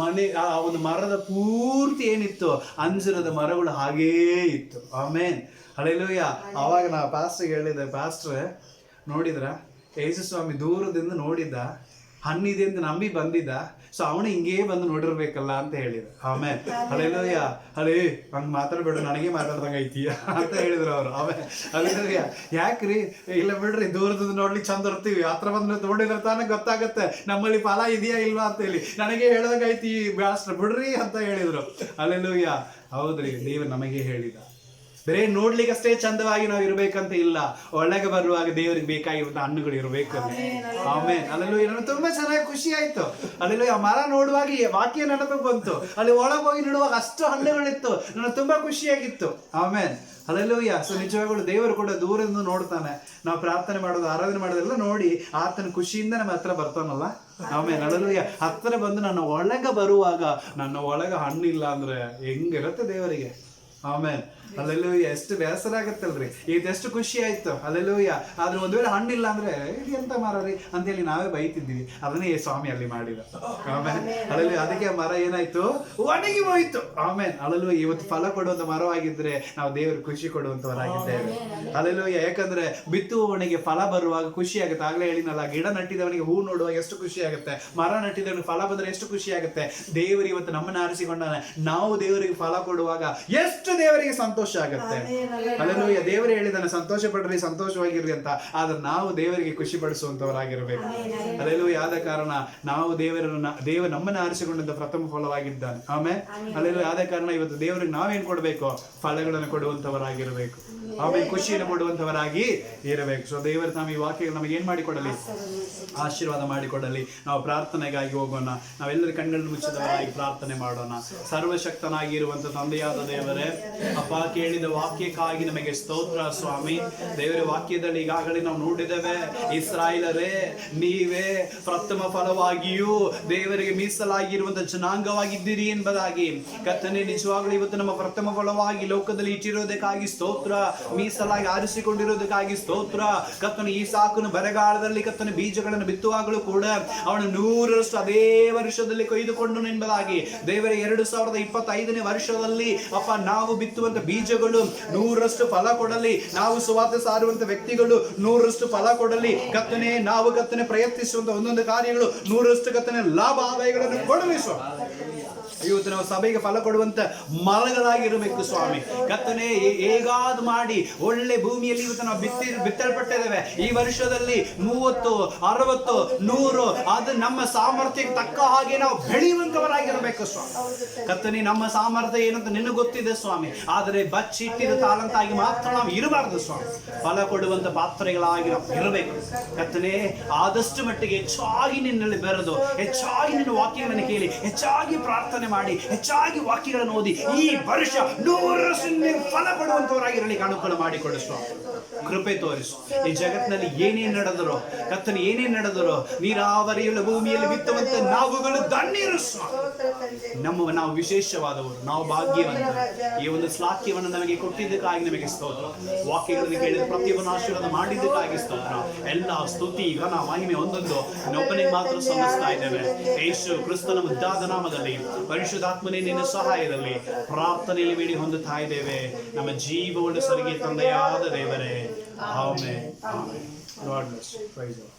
ಆ ಒಂದು ಮರದ ಪೂರ್ತಿ ಏನಿತ್ತು? ಅಂಜರದ ಮರಗಳು ಹಾಗೇ ಇತ್ತು. ಆಮೇನ್, ಹಲ್ಲೆಲೂಯ. ಆವಾಗ ನಾ ಪಾಸ್ಟರ್ಗೆ ಹೇಳಿದೆ, ಪಾಸ್ಟ್ರೆ ನೋಡಿದ್ರ ಯೇಸು ಸ್ವಾಮಿ ದೂರದಿಂದ ನೋಡಿದ್ದ, ಹಣ್ಣಿದೆ ಅಂತ ನಂಬಿ ಬಂದಿದ್ದ. ಸೊ ಅವನು ಹಿಂಗೇ ಬಂದು ನೋಡಿರ್ಬೇಕಲ್ಲ ಅಂತ ಹೇಳಿದ. ಆಮೇಲೆ ಹಲ್ಲೆಲೂಯ. ಹಲೇ ಹಂಗೆ ಮಾತಾಡ್ಬೇಡ, ನನಗೆ ಮಾತಾಡ್ದಂಗ ಐತಿಯ ಅಂತ ಹೇಳಿದ್ರು ಅವರು. ಆಮೇಲೆ ಹಲ್ಲೆಲೂಯ. ಯಾಕ್ರಿ? ಇಲ್ಲ ಬಿಡ್ರಿ, ದೂರದಿಂದ ನೋಡ್ಲಿಕ್ಕೆ ಚಂದ ಇರ್ತೀವಿ, ಹತ್ರ ಬಂದು ನೋಡಿದ್ರೆ ತಾನೇ ಗೊತ್ತಾಗತ್ತೆ ನಮ್ಮಲ್ಲಿ ಫಲ ಇದೆಯಾ ಇಲ್ವಾ ಅಂತ ಹೇಳಿ. ನನಗೆ ಹೇಳ್ದಂಗ ಐತಿ ಬ್ಯಾಸ್ಟ್ರ ಬಿಡ್ರಿ ಅಂತ ಹೇಳಿದ್ರು. ಹಲ್ಲೆಲೂಯ. ಹೌದ್ರಿ, ದೇವರು ನಮಗೆ ಹೇಳಿದ. ಬರೇ ನೋಡ್ಲಿಕ್ಕಷ್ಟೇ ಚಂದವಾಗಿ ನಾವು ಇರ್ಬೇಕಂತ ಇಲ್ಲ, ಒಳಗೆ ಬರುವಾಗ ದೇವರಿಗೆ ಬೇಕಾಗಿರುವಂತ ಹಣ್ಣುಗಳು ಇರಬೇಕು. ಆಮೇಲೆ ಅಲ್ಲೂ ನನಗೆ ತುಂಬಾ ಚೆನ್ನಾಗಿ ಖುಷಿ ಆಯ್ತು. ಅಲ್ಲೆಲ್ಲೂ ಆ ಮರ ನೋಡುವಾಗ ವಾಕ್ಯ ನೆನಪಿಗೆ ಬಂತು. ಅಲ್ಲಿ ಒಳಗೆ ಹೋಗಿ ನೋಡುವಾಗ ಅಷ್ಟು ಹಣ್ಣುಗಳಿತ್ತು. ನನಗೆ ತುಂಬಾ ಖುಷಿಯಾಗಿತ್ತು. ಆಮೇಲೆ ಅಲ್ಲೆಲ್ಲೂಯ್ಯ. ಸೊ ನಿಜವಾಗ್ಲೂ ದೇವರು ಕೂಡ ದೂರದಿಂದ ನೋಡ್ತಾನೆ. ನಾವು ಪ್ರಾರ್ಥನೆ ಮಾಡೋದು, ಆರಾಧನೆ ಮಾಡೋದೆಲ್ಲ ನೋಡಿ ಆತನ ಖುಷಿಯಿಂದ ನಮ್ಮ ಹತ್ರ ಬರ್ತಾನಲ್ಲ. ಆಮೇಲೆ ಅಲ್ಲೆಲ್ಲೂಯ್ಯ. ಹತ್ರ ಬಂದು ನನ್ನ ಒಳಗೆ ಬರುವಾಗ ನನ್ನ ಒಳಗೆ ಹಣ್ಣಿಲ್ಲ ಅಂದ್ರೆ ಹೆಂಗಿರುತ್ತೆ ದೇವರಿಗೆ? ಆಮೇಲೆ ಅಲ್ಲೆಲ್ಲೂಯ್ಯ. ಎಷ್ಟು ಬೇಸರ ಆಗತ್ತಲ್ರಿ, ಇದೆಷ್ಟು ಖುಷಿ ಆಯ್ತು. ಅಲ್ಲೆಲ್ಲೂಯ್ಯ. ಆದ್ರೆ ಒಂದ್ ವೇಳೆ ಹಣ್ಣಿಲ್ಲ ಅಂದ್ರೆ ಇದು ಎಂತ ಮರರಿ ಅಂತೇಳಿ ನಾವೇ ಬೈತಿದ್ವಿ. ಅದನ್ನೇ ಸ್ವಾಮಿ ಅಲ್ಲಿ ಮಾಡಿದ. ಆಮೇಲೆ ಅಲ್ಲಲ್ಲಿ ಅದಕ್ಕೆ ಮರ ಏನಾಯ್ತು, ಒಣಗಿ ಹೋಯ್ತು. ಆಮೇಲೆ ಅಲ್ಲಲ್ಲೂ ಇವತ್ತು ಫಲ ಕೊಡುವಂತ ಮರವಾಗಿದ್ರೆ ನಾವು ದೇವರು ಖುಷಿ ಕೊಡುವಂತವರಾಗಿದ್ದೇವೆ. ಅಲ್ಲೆಲ್ಲೂಯ್ಯ. ಯಾಕಂದ್ರೆ ಬಿತ್ತುವವನಿಗೆ ಫಲ ಬರುವಾಗ ಖುಷಿ ಆಗುತ್ತೆ. ಆಗ್ಲೇ ಹೇಳಿನಲ್ಲ, ಗಿಡ ನಟ್ಟಿದವನಿಗೆ ಹೂ ನೋಡುವಾಗ ಎಷ್ಟು ಖುಷಿ ಆಗುತ್ತೆ, ಮರ ನಟ್ಟಿದವನಿಗೆ ಫಲ ಬಂದ್ರೆ ಎಷ್ಟು ಖುಷಿ ಆಗುತ್ತೆ. ದೇವರು ಇವತ್ತು ನಮ್ಮನ್ನ ಆರಿಸಿಕೊಂಡಾನೆ, ನಾವು ದೇವರಿಗೆ ಫಲ ಕೊಡುವಾಗ ಎಷ್ಟು ದೇವರಿಗೆ ಸಂತೋಷ ಆಗುತ್ತೆ. ಅಲ್ಲೆಲ್ಲೂಯ್ಯ. ದೇವರು ಹೇಳಿದಾನೆ ಸಂತೋಷ ಪಡ್ರಿ, ಸಂತೋಷವಾಗಿರ್ರಿ ಅಂತ. ಆದ್ರೆ ನಾವು ದೇವರಿಗೆ ಖುಷಿ ಪಡಿಸುವಂತವರಾಗಿರ್ಬೇಕು. ಅಲ್ಲೆಲ್ಲೂಯ್ಯ. ಆದ ಕಾರಣ ನಾವು ದೇವರು ನಮ್ಮನ್ನ ಆರಿಸಿಕೊಂಡಂತ ಪ್ರಥಮ ಫಲವಾಗಿದ್ದಾನೆ. ಆಮೇಲೆ ಅಲ್ಲೆಲ್ಲೂಯ್ಯ. ಆದ ಕಾರಣ ಇವತ್ತು ದೇವರಿಗೆ ನಾವೇನ್ ಕೊಡ್ಬೇಕು, ಫಲಗಳನ್ನು ಕೊಡುವಂತವರಾಗಿರ್ಬೇಕು. ಆಮೇಲೆ ಖುಷಿಯನ್ನು ಕೊಡುವಂತವರಾಗಿ ಇರಬೇಕು. ಸೊ ದೇವರು ನಮ್ಮ ಈ ವಾಕ್ಯಗಳು ನಮಗೆ ಏನ್ ಮಾಡಿಕೊಡಲಿ, ಆಶೀರ್ವಾದ ಮಾಡಿಕೊಡಲಿ. ನಾವು ಪ್ರಾರ್ಥನೆಗಾಗಿ ಹೋಗೋಣ. ನಾವೆಲ್ಲರೂ ಕಣ್ಗಳನ್ನು ಮುಚ್ಚಿದವರಾಗಿ ಪ್ರಾರ್ಥನೆ ಮಾಡೋಣ. ಸರ್ವಶಕ್ತನಾಗಿರುವಂತ ತಂದೆಯಾದ ದೇವರೇ, ಅಪ್ಪ, ಕೇಳಿದ ವಾಕ್ಯಕ್ಕಾಗಿ ನಮಗೆ ಸ್ತೋತ್ರ ಸ್ವಾಮಿ. ದೇವರ ವಾಕ್ಯದಲ್ಲಿ ಈಗಾಗಲೇ ನಾವು ನೋಡಿದ್ದೇವೆ, ಇಸ್ರಾಯೇಲರೇ ನೀವೇ ಪ್ರಥಮ ಫಲವಾಗಿಯೂ ದೇವರಿಗೆ ಮೀಸಲಾಗಿರುವಂತ ಜನಾಂಗವಾಗಿದ್ದೀರಿ ಎಂಬುದಾಗಿ. ಕರ್ತನೇ, ನಿಜವಾಗ್ಲೂ ಇವತ್ತು ನಮ್ಮ ಪ್ರಥಮ ಫಲವಾಗಿ ಲೋಕದಲ್ಲಿ ಇಟ್ಟಿರೋದಕ್ಕಾಗಿ ಸ್ತೋತ್ರ, ಮೀಸಲಾಗಿ ಆರಿಸಿಕೊಂಡಿರೋದಕ್ಕಾಗಿ ಸ್ತೋತ್ರ. ಕರ್ತನು ಈ ಸಾಕನು ಬರಗಾಲದಲ್ಲಿ ಕರ್ತನ ಬೀಜಗಳನ್ನು ಬಿತ್ತುವಾಗಲೂ ಕೂಡ ಅವನು 100ರಷ್ಟು ಅದೇ ವರ್ಷದಲ್ಲಿ ಕೊಯ್ದುಕೊಂಡನು ಎಂಬುದಾಗಿ. ದೇವರ 2025ನೇ ವರ್ಷದಲ್ಲಿ ಅಪ್ಪ, ನಾವು ಬಿತ್ತುವಂತ ಬೀಜಗಳು 100ರಷ್ಟು ಫಲ ಕೊಡಲಿ. ನಾವು ಸುವಾರ್ತೆ ಸಾರುವಂತ ವ್ಯಕ್ತಿಗಳು 100ರಷ್ಟು ಫಲ ಕೊಡಲಿ. ಕರ್ತನೆ, ನಾವು ಕರ್ತನೆ ಪ್ರಯತ್ನಿಸುವಂತ ಒಂದೊಂದು ಕಾರ್ಯಗಳು 100ರಷ್ಟು ಕರ್ತನೆ ಲಾಭ ಆದಾಯಗಳನ್ನು ಕೊಡಲಿ ಸ್ವಾಮಿ. ಇವತ್ತು ನಾವು ಸಭೆಗೆ ಫಲ ಕೊಡುವಂತ ಮರಗಳಾಗಿರಬೇಕು ಸ್ವಾಮಿ. ಕರ್ತನೆ, ಹೇಗಾದ್ ಮಾಡಿ ಒಳ್ಳೆ ಭೂಮಿಯಲ್ಲಿ ಇವತ್ತು ನಾವು ಬಿತ್ತಲ್ಪಟ್ಟಿದ್ದೇವೆ. ಈ ವರ್ಷದಲ್ಲಿ 30, 60, 100 ಅದು ನಮ್ಮ ಸಾಮರ್ಥ್ಯಕ್ಕೆ ತಕ್ಕ ಹಾಗೆ ನಾವು ಬೆಳೆಯುವಂತವರಾಗಿರಬೇಕು ಸ್ವಾಮಿ. ಕರ್ತನೆ, ನಮ್ಮ ಸಾಮರ್ಥ್ಯ ಏನಂತ ನಿನಗೆ ಗೊತ್ತಿದೆ ಸ್ವಾಮಿ. ಆದರೆ ಬಚ್ಚಿಟ್ಟಿದ ತಾಲಂತಾಗಿ ಮಾತ್ರ ನಾವು ಇರಬಾರ್ದು ಸ್ವಾಮಿ. ಫಲ ಕೊಡುವಂತ ಪಾತ್ರೆಗಳಾಗಿ ನಾವು ಇರಬೇಕು. ಕರ್ತನೆ, ಆದಷ್ಟು ಮಟ್ಟಿಗೆ ಹೆಚ್ಚಾಗಿ ನಿನ್ನಲ್ಲಿ ಬೆರೆದು, ಹೆಚ್ಚಾಗಿ ನಿನ್ನ ವಾಕ್ಯಗಳನ್ನು ಕೇಳಿ, ಹೆಚ್ಚಾಗಿ ಪ್ರಾರ್ಥನೆ ಮಾಡಿ, ಹೆಚ್ಚಾಗಿ ವಾಕ್ಯಗಳನ್ನು ಓದಿ ಈ ವರ್ಷ 100ರಷ್ಟು ಫಲ ಕೊಡುವಂತವರಾಗಿರಲಿ ಅನುಕೂಲ ಮಾಡಿಕೊಡು ಸ್ವಾಮಿ. ಕೃಪೆ ತೋರಿಸು. ಈ ಜಗತ್ತಿನಲ್ಲಿ ಏನೇನ್ ನಡೆದರೋ ಕರ್ತನೆ, ಏನೇನ್ ನಡೆದರೋ ನೀರಾವರಿಯುಳ್ಳ ಭೂಮಿಯಲ್ಲಿ ಬಿತ್ತುವಂತ ನಾವುಗಳು ಧನ್ಯರು ಸ್ವಾಮಿ. ನಾವು ವಿಶೇಷವಾದವರು, ನಾವು ಭಾಗ್ಯವಂತರು. ಈ ಒಂದು ಶ್ಲಾಘ್ಯವನ್ನು ನಮಗೆ ಕೊಟ್ಟಿದ್ದಕ್ಕಾಗಿ ನಮಗೆ ಸ್ತೋತ್ರ. ವಾಕ್ಯಗಳನ್ನು ಕೇಳಿದ ಪ್ರತಿಯೊಬ್ಬನ ಆಶೀರ್ವಾದ ಮಾಡಿದ್ದಕ್ಕಾಗಿ ಸ್ತೋತ್ರ. ಎಲ್ಲ ಸ್ತುತಿ, ಘನ, ಮಹಿಮೆ ಒಂದೊಂದು ನೊಬ್ಬನಿಗೆ ಮಾತ್ರ ಸಲ್ಲಿಸ್ತಾ ಇದ್ದೇವೆ. ಯೇಸು ಕ್ರಿಸ್ತನ ಮುದ್ದಾದ ನಾಮದಲ್ಲಿ, ಪರಿಶುದ್ಧಾತ್ಮನೇ ನಿನ್ನ ಸಹಾಯದಲ್ಲಿ ಪ್ರಾರ್ಥನೆಯಲ್ಲಿ ಬೇಡಿ ಹೊಂದುತ್ತಾ ಇದ್ದೇವೆ ನಮ್ಮ ಜೀವವನ್ನು ಸರಿಗೆ ತಂದೆಯಾದ ದೇವರೇ. Amen. God bless you. Praise the Lord.